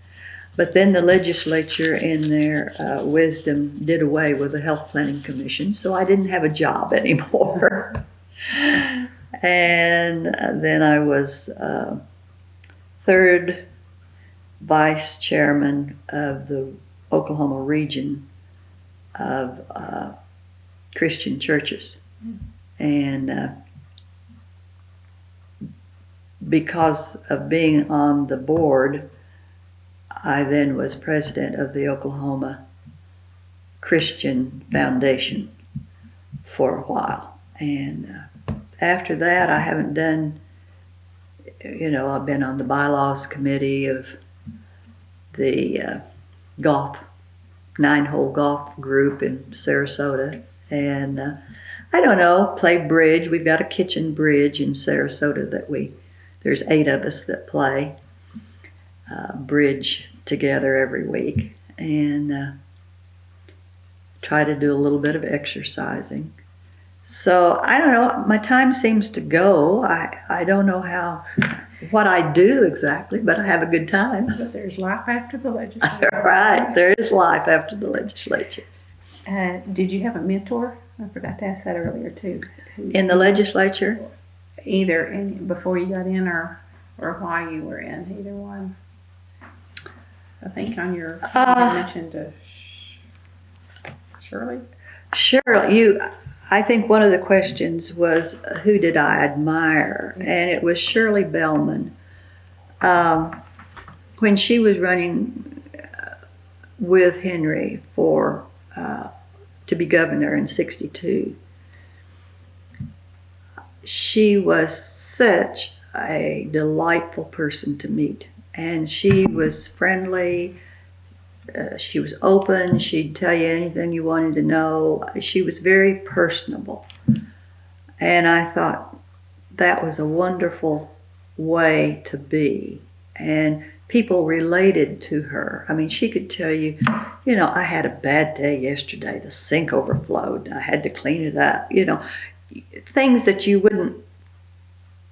But then the legislature, in their wisdom, did away with the Health Planning Commission, so I didn't have a job anymore. And then I was third vice chairman of the Oklahoma region of Christian churches. And because of being on the board, I then was president of the Oklahoma Christian Foundation for a while. And after that, I haven't done I've been on the bylaws committee of the golf, 9-hole golf group in Sarasota. And I don't know, play bridge. We've got a kitchen bridge in Sarasota there's 8 of us that play bridge together every week. And try to do a little bit of exercising. So I don't know, my time seems to go. I don't know what I do exactly, but I have a good time. But there's life after the legislature. Right, there is life after the legislature. Did you have a mentor? I forgot to ask that earlier too. In the legislature? Either before you got in or while you were in, either one. I think on your, you mentioned Shirley? Shirley, I think one of the questions was, who did I admire? And it was Shirley Bellman. When she was running with Henry to be governor in '62, she was such a delightful person to meet. And she was friendly. She was open. She'd tell you anything you wanted to know. She was very personable. And I thought that was a wonderful way to be. And people related to her. I mean, she could tell you, I had a bad day yesterday. The sink overflowed. I had to clean it up. Things that you wouldn't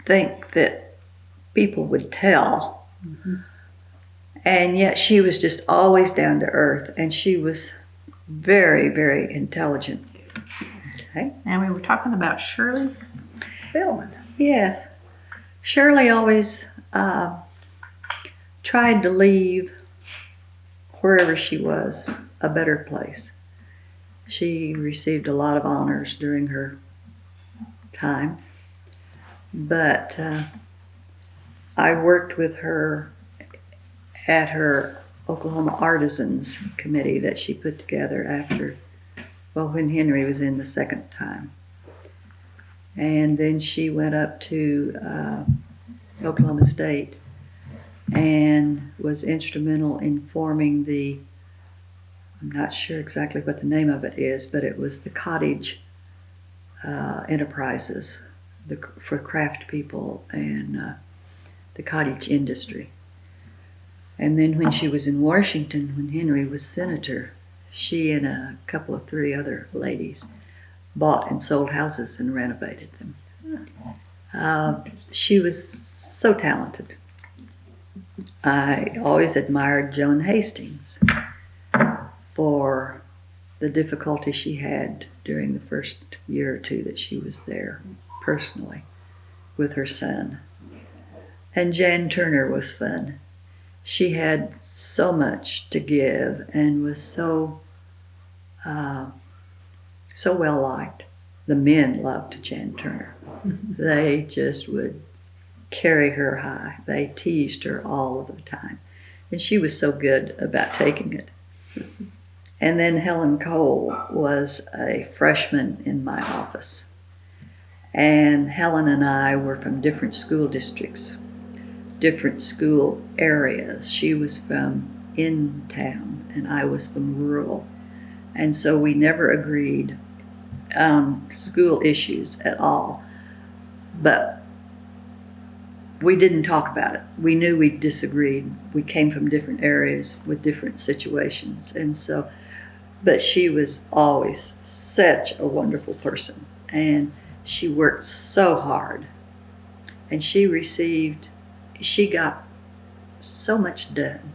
think that people would tell. Mm-hmm. And yet she was just always down to earth, and she was very, very intelligent. Okay. And we were talking about Shirley Bellman. Yes. Shirley always tried to leave wherever she was a better place. She received a lot of honors during her time, but I worked with her at her Oklahoma Artisans Committee that she put together when Henry was in the second time. And then she went up to Oklahoma State and was instrumental in forming I'm not sure exactly what the name of it is, but it was the cottage enterprises for craft people and the cottage industry. And then when she was in Washington, when Henry was senator, she and a couple of 3 other ladies bought and sold houses and renovated them. She was so talented. I always admired Joan Hastings for the difficulty she had during the first year or 2 that she was there personally with her son. And Jan Turner was fun. She had so much to give and was so well liked. The men loved Jan Turner. Mm-hmm. They just would carry her high. They teased her all of the time. And she was so good about taking it. Mm-hmm. And then Helen Cole was a freshman in my office. And Helen and I were from different school districts, different school areas. She was from in town and I was from rural. And so we never agreed on school issues at all. But we didn't talk about it. We knew we disagreed. We came from different areas with different situations. And so, but she was always such a wonderful person. And she worked so hard. And she got so much done.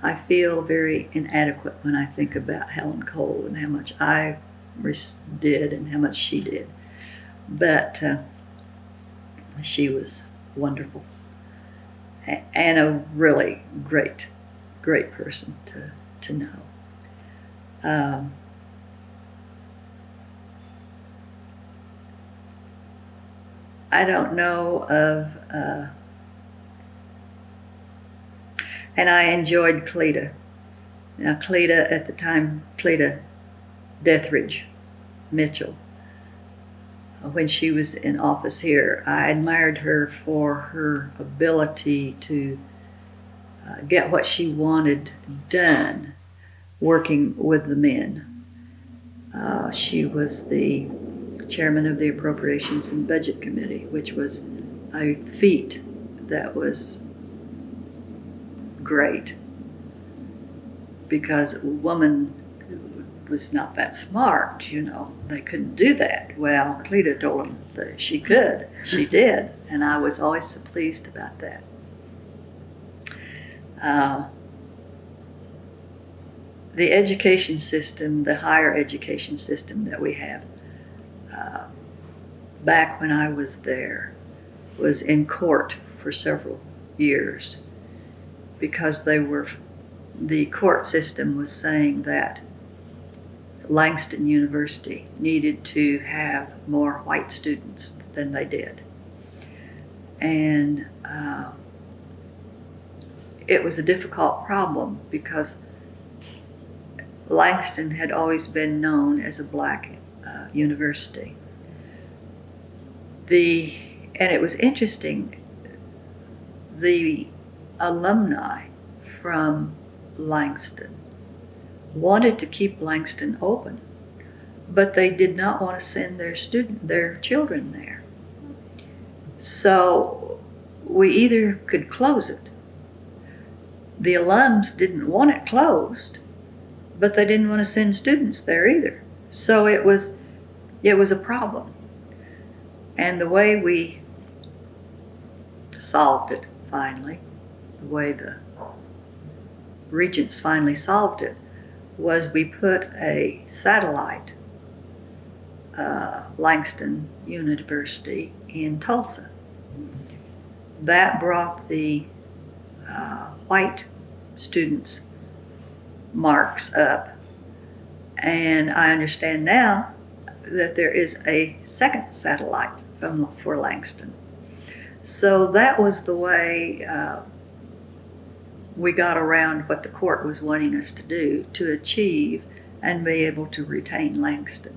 I feel very inadequate when I think about Helen Cole and how much I did and how much she did. But she was wonderful and a really great person to know. I don't know of, and I enjoyed Cleta. Now Cleta at the time, Cleta Dethridge Mitchell when she was in office here. I admired her for her ability to get what she wanted done working with the men. She was the chairman of the Appropriations and Budget Committee, which was a feat that was great because a woman was not that smart, they couldn't do that. Well, Cleta told them that she could. She did, and I was always so pleased about that. The education system, the higher education system that we have, back when I was there, was in court for several years because the court system was saying that Langston University needed to have more white students than they did. And it was a difficult problem because Langston had always been known as a black university. And it was interesting, the alumni from Langston wanted to keep Langston open, but they did not want to send their children there. So we either could close it. The alums didn't want it closed, but they didn't want to send students there either. So it was a problem. And the way we solved it finally, the way the regents finally solved it, was we put a satellite Langston University in Tulsa. That brought the white students' marks up, and I understand now that there is a second satellite for Langston. So that was the way we got around what the court was wanting us to do to achieve and be able to retain Langston.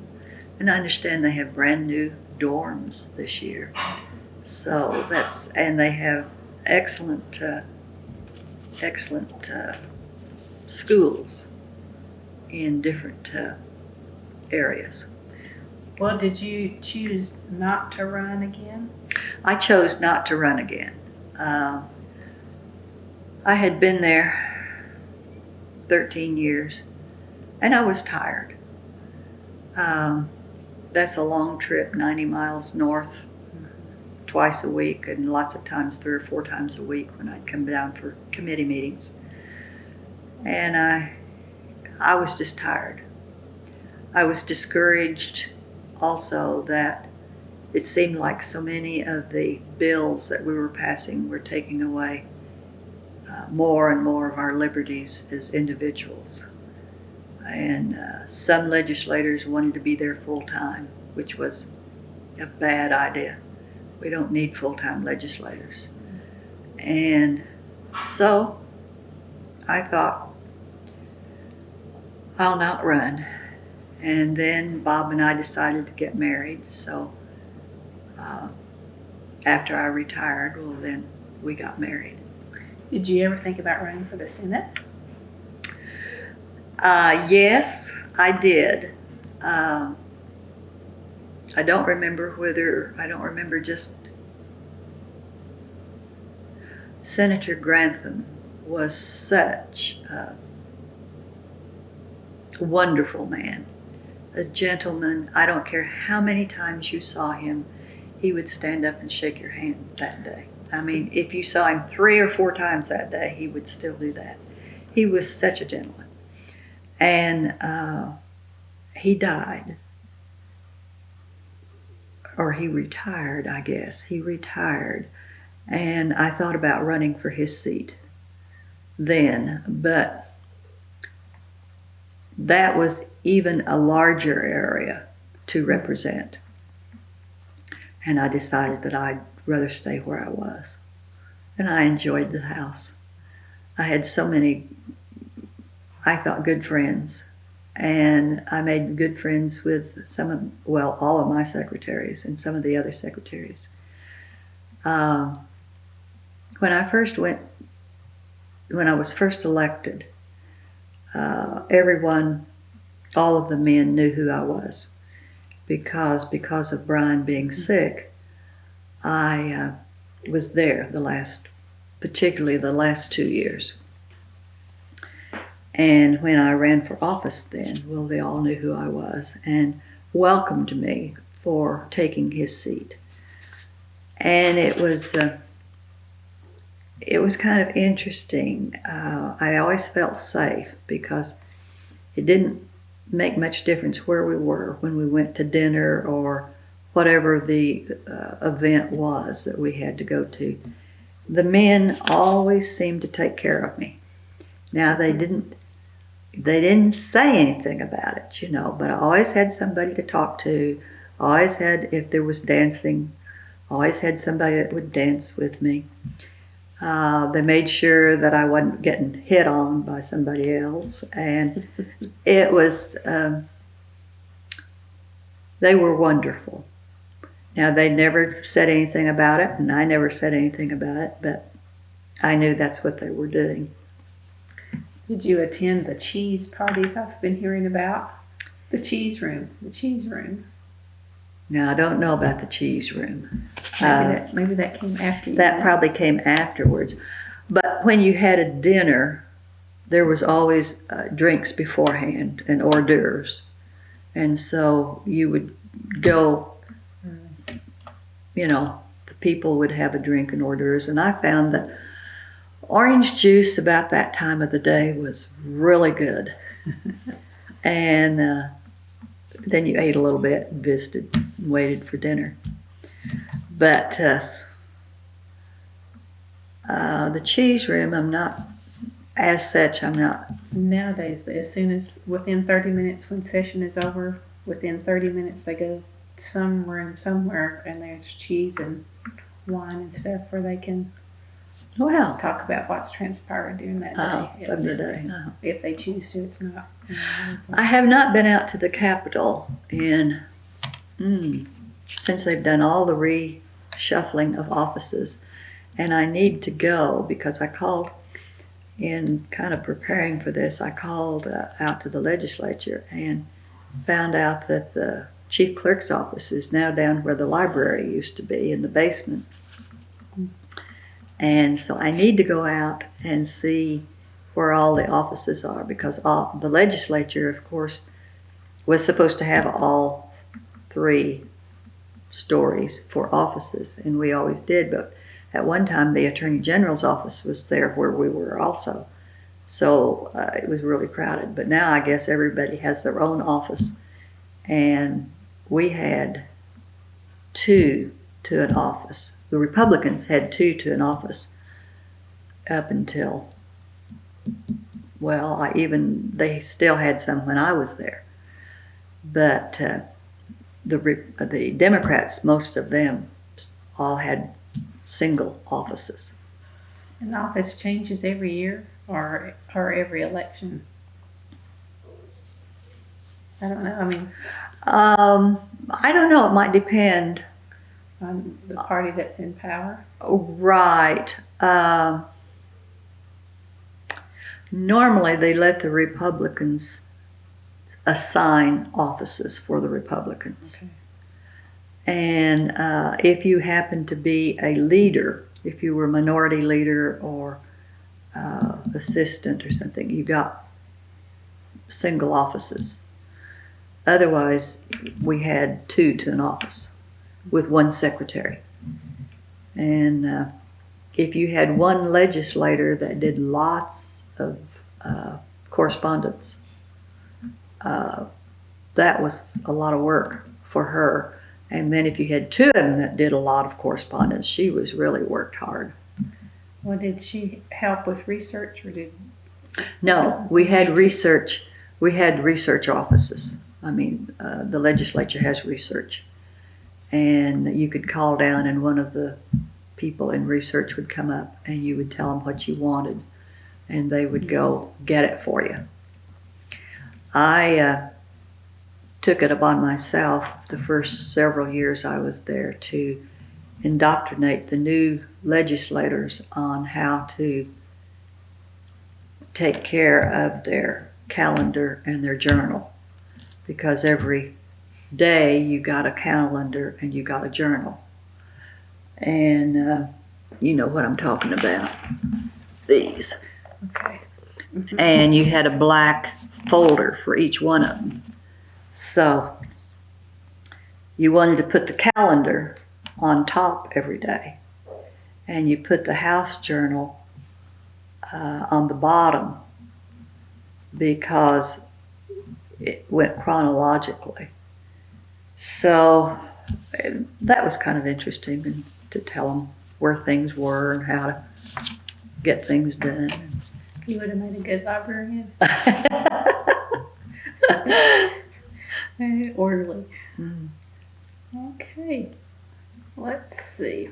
And I understand they have brand new dorms this year. So and they have excellent schools in different areas. Well, did you choose not to run again? I chose not to run again. I had been there 13 years, and I was tired. That's a long trip, 90 miles north, twice a week, and lots of times 3 or 4 times a week when I'd come down for committee meetings. And I was just tired. I was discouraged also that it seemed like so many of the bills that we were passing were taking away more and more of our liberties as individuals. And some legislators wanted to be there full time, which was a bad idea. We don't need full-time legislators. And so I thought, I'll not run. And then Bob and I decided to get married. So after I retired, well, then we got married. Did you ever think about running for the Senate? Yes, I did. I don't remember just Senator Grantham was such a wonderful man, a gentleman. I don't care how many times you saw him, he would stand up and shake your hand that day. I mean, if you saw him 3 or 4 times that day, he would still do that. He was such a gentleman. And he died. Or he retired, I guess. He retired. And I thought about running for his seat then, but that was even a larger area to represent. And I decided that I'd rather stay where I was. And I enjoyed the house. I had so many, I thought, good friends And I made good friends with all of my secretaries and some of the other secretaries. When I was first elected, all of the men knew who I was because of Brian being sick. I was there particularly the last 2 years. And when I ran for office then, well, they all knew who I was and welcomed me for taking his seat. And it was kind of interesting. I always felt safe because it didn't make much difference where we were when we went to dinner or whatever the event was that we had to go to. The men always seemed to take care of me. Now they didn't say anything about it, but I always had somebody to talk to. Always had, if there was dancing, always had somebody that would dance with me. They made sure that I wasn't getting hit on by somebody else, and it was, they were wonderful. Now, they never said anything about it, and I never said anything about it, but I knew that's what they were doing. Did you attend the cheese parties I've been hearing about? The cheese room. Now, I don't know about the cheese room. Maybe that came after you. That probably came afterwards. But when you had a dinner, there was always drinks beforehand and hors d'oeuvres. And so you would go, the people would have a drink and hors d'oeuvres. And I found that orange juice about that time of the day was really good. And then you ate a little bit and visited and waited for dinner. But the cheese room, I'm not. Nowadays, as soon as within 30 minutes when session is over, within 30 minutes they go to some room somewhere and there's cheese and wine and stuff where they can talk about what's transpired during that day. Of the day. If they choose to, it's not. I have not been out to the Capitol since they've done all the reshuffling of offices, and I need to go because I called in kind of preparing for this. I called out to the legislature and found out that the chief clerk's office is now down where the library used to be in the basement. And so I need to go out and see where all the offices are because the legislature, of course, was supposed to have all 3 stories for offices, and we always did, but at one time the Attorney General's office was there where we were also. So it was really crowded, but now I guess everybody has their own office, and we had 2 to an office. The Republicans had 2 to an office up until, they still had some when I was there. But the Democrats, most of them, all had single offices. And the office changes every year or every election? I don't know. I don't know. It might depend on the party that's in power. Right. Normally, they let the Republicans assign offices for the Republicans. Okay. And if you happen to be a leader, if you were minority leader or assistant or something, you got single offices. Otherwise, we had 2 to an office with 1 secretary. And if you had 1 legislator that did lots of correspondence, that was a lot of work for her. And then if you had 2 of them that did a lot of correspondence, she was really worked hard. Well, did she help with research or did? No, we had research. We had research offices. The legislature has research. And you could call down and one of the people in research would come up and you would tell them what you wanted and they would go get it for you. I took it upon myself the first several years I was there to indoctrinate the new legislators on how to take care of their calendar and their journal, because every day you got a calendar and you got a journal. And you know what I'm talking about. These. Okay. Mhm. And you had a black folder for each one of them. So you wanted to put the calendar on top every day, and you put the house journal on the bottom because it went chronologically. So that was kind of interesting to tell them where things were and how to get things done. You would have made a good librarian. Very orderly. Mm. Okay. Let's see.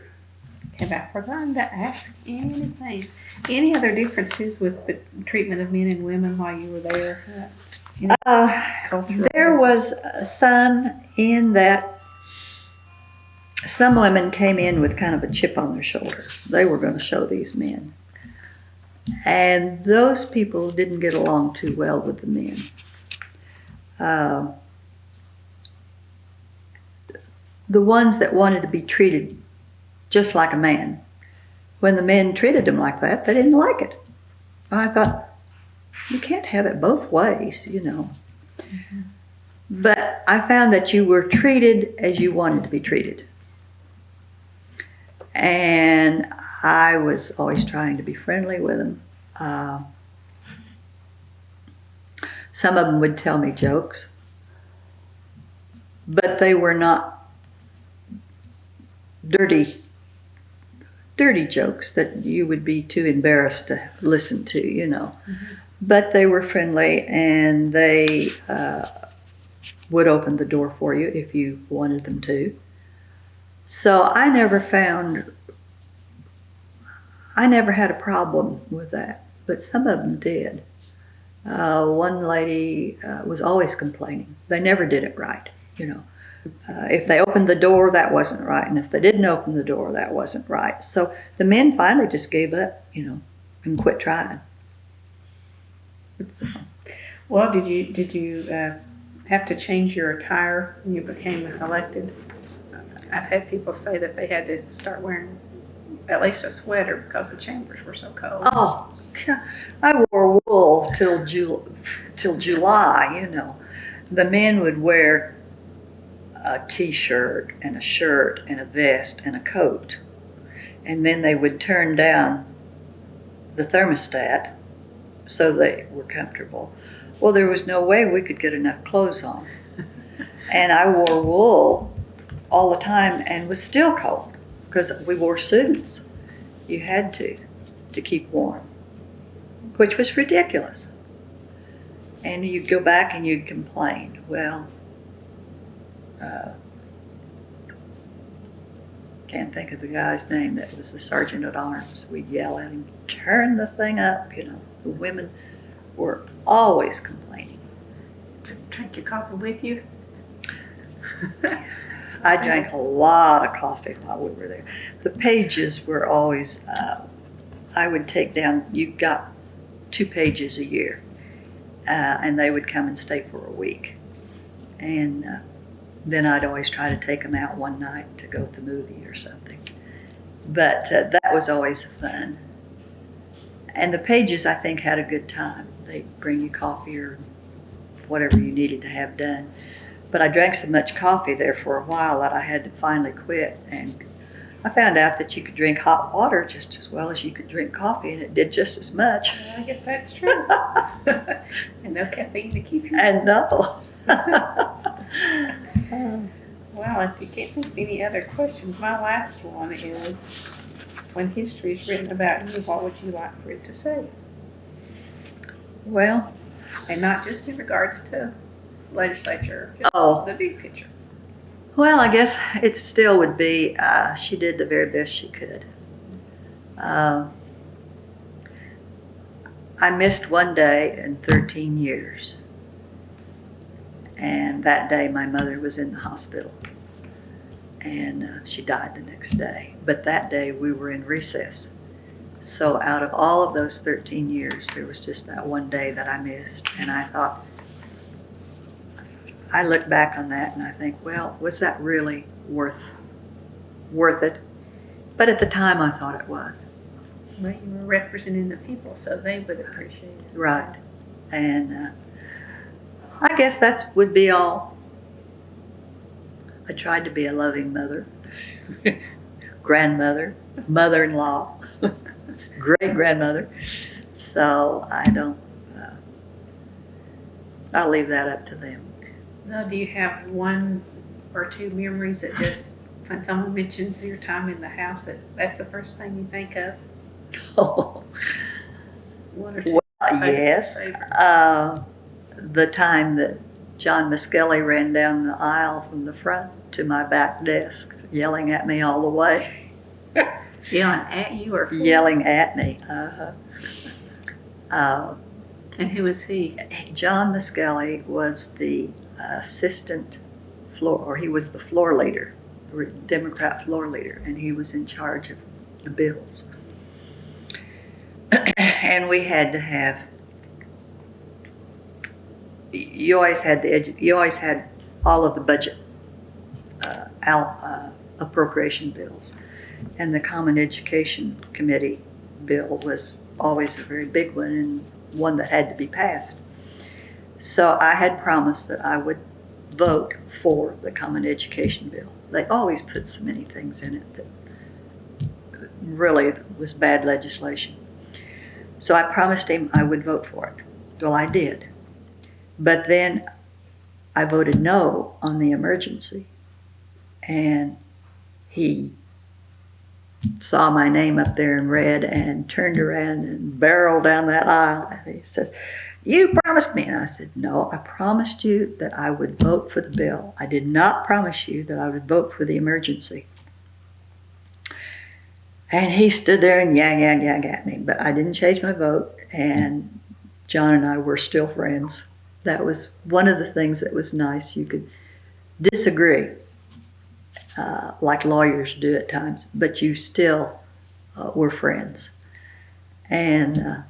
Have I forgotten to ask anything? Any other differences with the treatment of men and women while you were there? Cultural. There was some in that some women came in with kind of a chip on their shoulder. They were going to show these men. And those people didn't get along too well with the men. The ones that wanted to be treated just like a man, when the men treated them like that, they didn't like it. I thought, you can't have it both ways, you know. Mm-hmm. But I found that you were treated as you wanted to be treated. And I was always trying to be friendly with them. Some of them would tell me jokes, but they were not dirty jokes that you would be too embarrassed to listen to, you know. Mm-hmm. But they were friendly, and they would open the door for you if you wanted them to. So I never had a problem with that, but some of them did. One lady was always complaining. They never did it right, you know. If they opened the door, that wasn't right, and if they didn't open the door, that wasn't right. So the men finally just gave up, you know, and quit trying. So. Well, did you have to change your attire when you became elected? I've had people say that they had to start wearing at least a sweater because the chambers were so cold. Oh, I wore wool till July, you know. The men would wear a t-shirt and a shirt and a vest and a coat. And then they would turn down the thermostat so they were comfortable. Well, there was no way we could get enough clothes on. And I wore wool all the time and was still cold because we wore suits. You had to keep warm, which was ridiculous. And you'd go back and you'd complain. Well, can't think of the guy's name that was the sergeant at arms. We'd yell at him, turn the thing up, you know. The women were always complaining. Drink your coffee with you? I drank a lot of coffee while we were there. The pages were always, I would take down, you got 2 pages a year, and they would come and stay for a week. And then I'd always try to take them out one night to go to the movie or something. But that was always fun. And the pages, I think, had a good time. They'd bring you coffee or whatever you needed to have done. But I drank so much coffee there for a while that I had to finally quit. And I found out that you could drink hot water just as well as you could drink coffee, and it did just as much. Well, I guess that's true. And no caffeine to keep you. And no. Well, if you can't think of any other questions, my last one is, when history is written about you, what would you like for it to say? Well. And not just in regards to legislature, just the big picture. Well, I guess it still would be, she did the very best she could. I missed one day in 13 years. And that day my mother was in the hospital, and she died the next day. But that day we were in recess. So out of all of those 13 years, there was just that one day that I missed. And I thought, I look back on that and I think, well, was that really worth it? But at the time I thought it was. Well, you were representing the people, so they would appreciate it. Right. And I guess that would be all. I tried to be a loving mother, grandmother, mother-in-law, great-grandmother. So I don't, I'll leave that up to them. Now, do you have one or two memories that just, when someone mentions your time in the house, that's the first thing you think of? Oh, One or two? well, yes. The time that John Muskelly ran down the aisle from the front to my back desk, yelling at me all the way. Yelling at you or for you? Yelling at me. And who was he? John Muskelly was the assistant floor, or he was the floor leader, Democrat floor leader, and he was in charge of the bills. And we had to have, you always had all of the budget appropriation bills, and the Common Education Committee bill was always a very big one and one that had to be passed. So I had promised that I would vote for the Common Education bill. They always put so many things in it that really was bad legislation. So I promised him I would vote for it. Well, I did. But then I voted no on the emergency. And he saw my name up there in red and turned around and barreled down that aisle. And he says, "You promised me." And I said, "No, I promised you that I would vote for the bill. I did not promise you that I would vote for the emergency." And he stood there and yag at me. But I didn't change my vote. And John and I were still friends. That was one of the things that was nice. You could disagree, like lawyers do at times, but you still were friends. And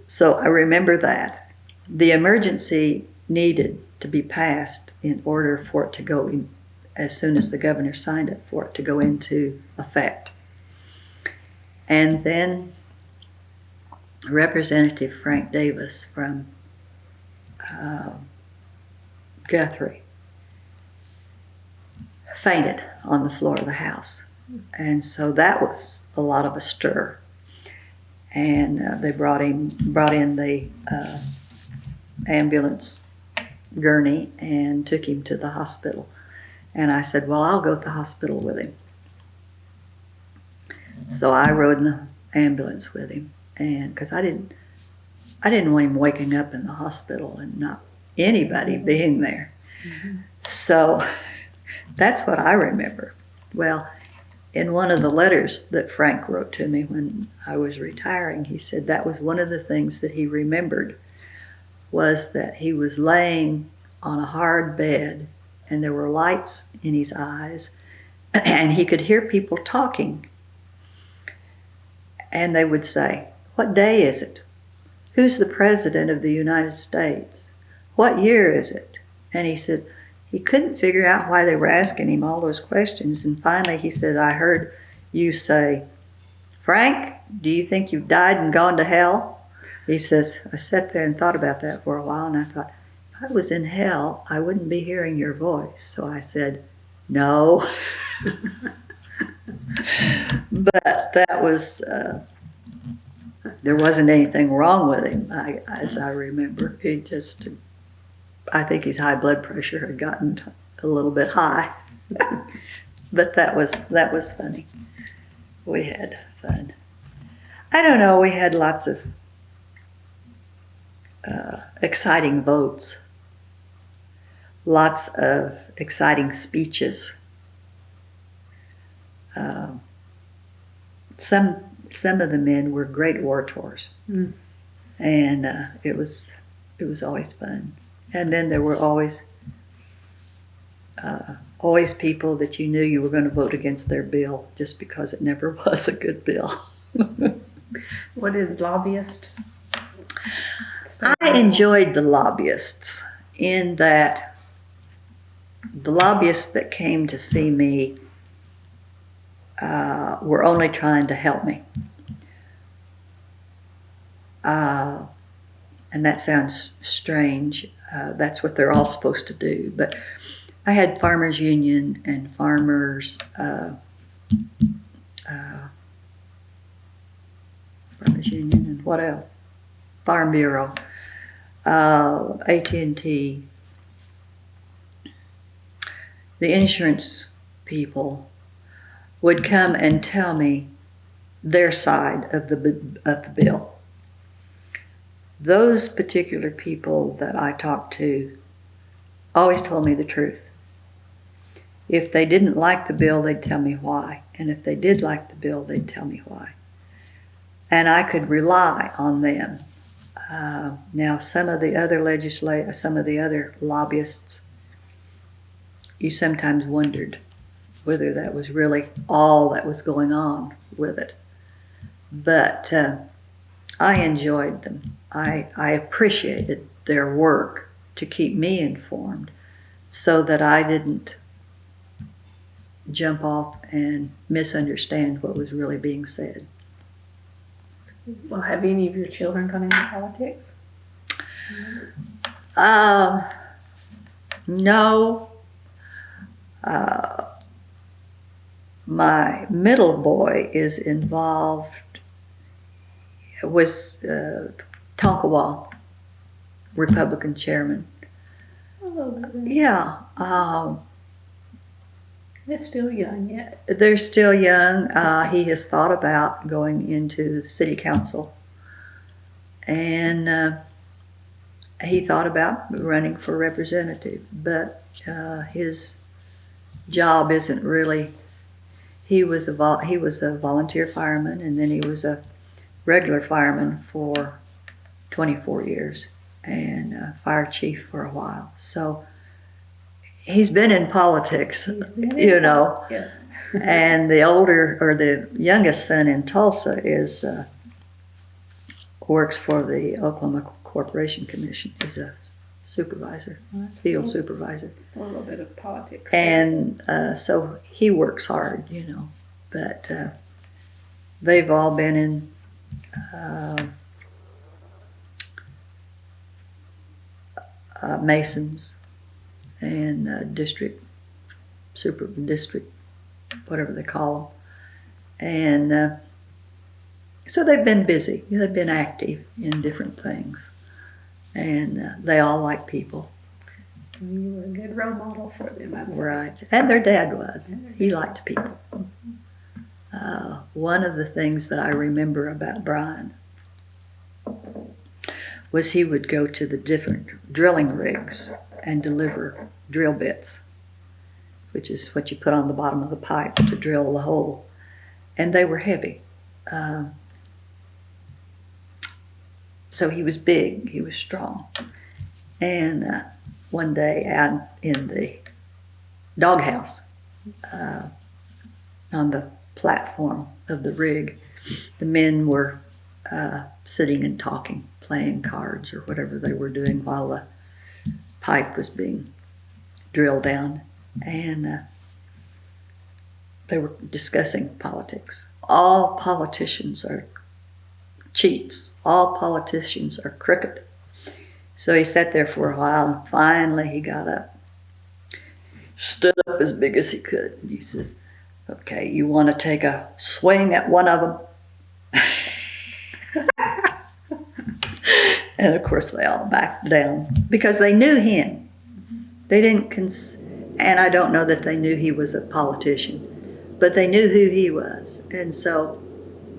so I remember that. The emergency needed to be passed in order for it to go in, as soon as the governor signed it, for it to go into effect. And then Representative Frank Davis from Guthrie fainted on the floor of the House. And so that was a lot of a stir. And they brought in the ambulance gurney and took him to the hospital. And I said, well, I'll go to the hospital with him. So I rode in the ambulance with him, and because I didn't want him waking up in the hospital and not anybody being there. Mm-hmm. So that's what I remember. Well, in one of the letters that Frank wrote to me when I was retiring, he said that was one of the things that he remembered, was that he was laying on a hard bed and there were lights in his eyes and he could hear people talking. And they would say, "What day is it? Who's the President of the United States? What year is it?" And he said he couldn't figure out why they were asking him all those questions. And finally he said, "I heard you say, 'Frank, do you think you've died and gone to hell?'" He says, "I sat there and thought about that for a while, and I thought, if I was in hell, I wouldn't be hearing your voice." So I said, "No." But that was, there wasn't anything wrong with him, as I remember. He just, I think his high blood pressure had gotten a little bit high. But that was funny. We had fun. I don't know, we had lots of exciting votes, lots of exciting speeches. Some of the men were great orators, and it was always fun. And then there were always people that you knew you were going to vote against their bill just because it never was a good bill. What is lobbyist? I enjoyed the lobbyists in that the lobbyists that came to see me were only trying to help me. And that sounds strange. That's what they're all supposed to do. But I had Farmers Union and Farmers Union and what else? Farm Bureau, AT&T, the insurance people would come and tell me their side of the bill. Those particular people that I talked to always told me the truth. If they didn't like the bill, they'd tell me why. And if they did like the bill, they'd tell me why. And I could rely on them. Now, some of the other lobbyists, you sometimes wondered whether that was really all that was going on with it. But I enjoyed them. I appreciated their work to keep me informed so that I didn't jump off and misunderstand what was really being said. Well, have any of your children gone into politics? No. My middle boy is involved, was Tonkawa, Republican chairman. Oh, Yeah. they're still young yet. They're still young. He has thought about going into city council. And he thought about running for representative. But his job isn't really... He was a volunteer fireman, and then he was a regular fireman for 24 years and fire chief for a while. So he's been in politics, you know. Yes. And the youngest son in Tulsa works for the Oklahoma Corporation Commission. He's a supervisor, field supervisor. A little bit of politics. And so he works hard, you know. But they've all been in Masons and district, whatever they call them. And so they've been busy. They've been active in different things. And they all like people. You were a good role model for them. Right. And their dad was. He liked people. One of the things that I remember about Brian was he would go to the different drilling rigs and deliver drill bits, which is what you put on the bottom of the pipe to drill the hole. And they were heavy. So he was big, he was strong. And one day out in the doghouse, on the platform of the rig, the men were sitting and talking, playing cards or whatever they were doing while the pipe was being drilled down. And they were discussing politics. All politicians are cheats. All politicians are crooked. So he sat there for a while, and finally he got up, stood up as big as he could, and he says, "Okay, you want to take a swing at one of them?" And of course they all backed down because they knew him. They didn't, and I don't know that they knew he was a politician, but they knew who he was. And so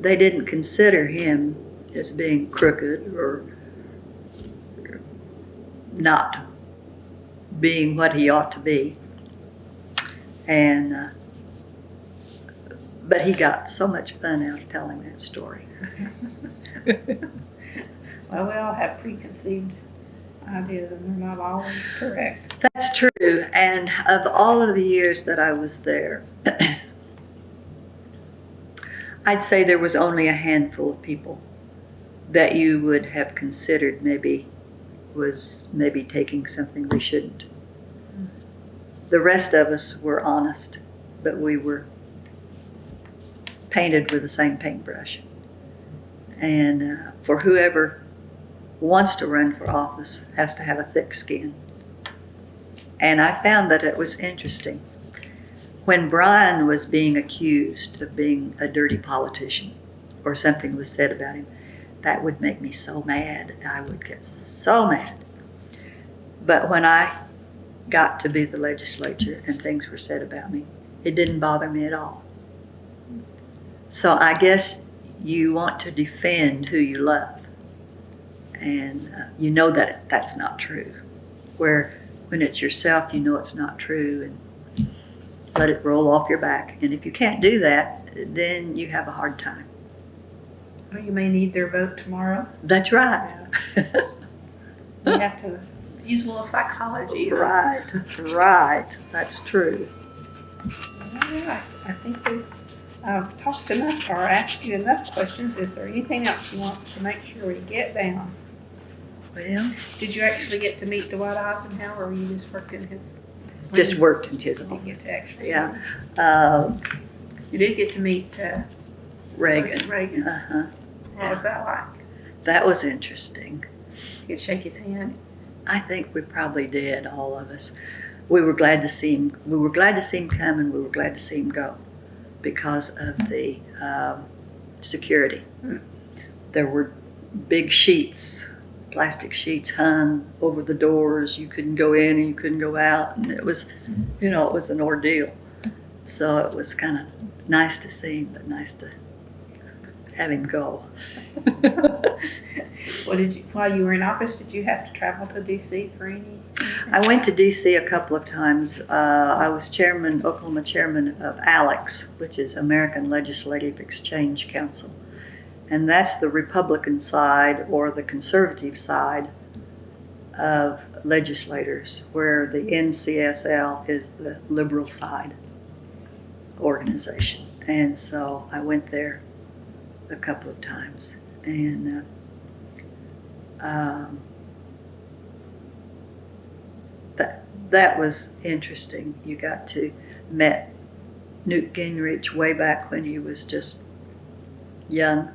they didn't consider him as being crooked or not being what he ought to be. And but he got so much fun out of telling that story. Well, we all have preconceived ideas and they're not always correct. That's true. And of all of the years that I was there, I'd say there was only a handful of people that you would have considered maybe taking something they shouldn't. The rest of us were honest, but we were painted with the same paintbrush. And for whoever wants to run for office has to have a thick skin. And I found that it was interesting. When Brian was being accused of being a dirty politician, or something was said about him, that would make me so mad. I would get so mad. But when I got to be the legislature and things were said about me, it didn't bother me at all. So I guess you want to defend who you love. And you know that that's not true. Where when it's yourself, you know it's not true, and let it roll off your back. And if you can't do that, then you have a hard time. Well, you may need their vote tomorrow. That's right. Yeah. You have to use a little psychology. Right, right. That's true. All right. I think we've talked enough or asked you enough questions. Is there anything else you want to make sure we get down? Well, Did you actually get to meet Dwight Eisenhower, or you just worked in his? just worked in his You didn't get office. to actually. Yeah. You did get to meet Reagan. Reagan. Uh-huh. What was that like? That was interesting. You could shake his hand. I think we probably did, all of us. We were glad to see him. We were glad to see him come, and we were glad to see him go because of the security. There were big sheets, plastic sheets hung over the doors. You couldn't go in and you couldn't go out, and it was, it was an ordeal. So it was kind of nice to see him, but nice to have him go. While you were in office, did you have to travel to D.C. for any? I went to D.C. a couple of times. I was Oklahoma chairman of ALEX, which is American Legislative Exchange Council. And that's the Republican side or the conservative side of legislators, where the NCSL is the liberal side organization. And so I went there a couple of times. And that was interesting. You got to met Newt Gingrich way back when he was just young,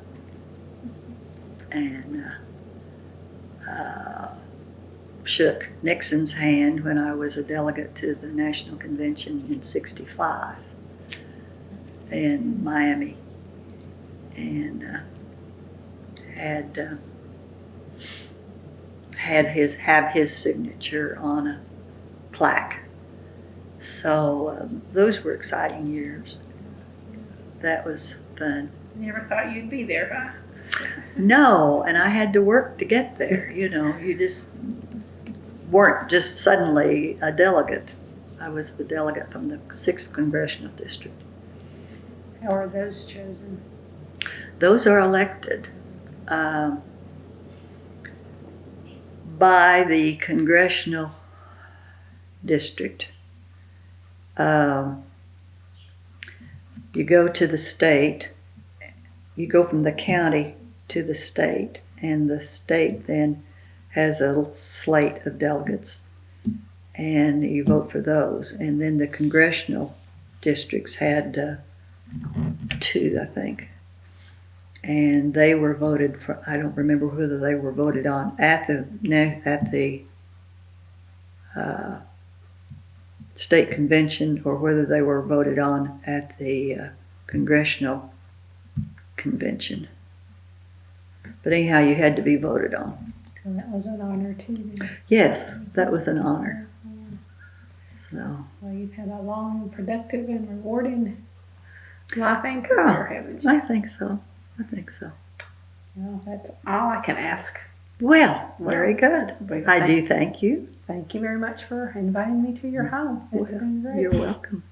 and shook Nixon's hand when I was a delegate to the National Convention in '65 in Miami, and have his signature on a plaque. So those were exciting years. That was fun. Never thought you'd be there, huh? No, and I had to work to get there. You just weren't just suddenly a delegate. I was the delegate from the 6th Congressional District. How are those chosen? Those are elected by the Congressional District. You go to the state, you go from the county to the state, and the state then has a slate of delegates, and you vote for those. And then the congressional districts had 2, I think. And they were voted for, I don't remember whether they were voted on at the state convention or whether they were voted on at the congressional convention. But anyhow, you had to be voted on. So that was an honor too, then. Yes, that was an honor. So. Well, you've had a long, productive, and rewarding life and career, haven't you? I think so. Well, that's all I can ask. Well, very good. I do thank you. Thank you very much for inviting me to your home. It's been great. You're welcome.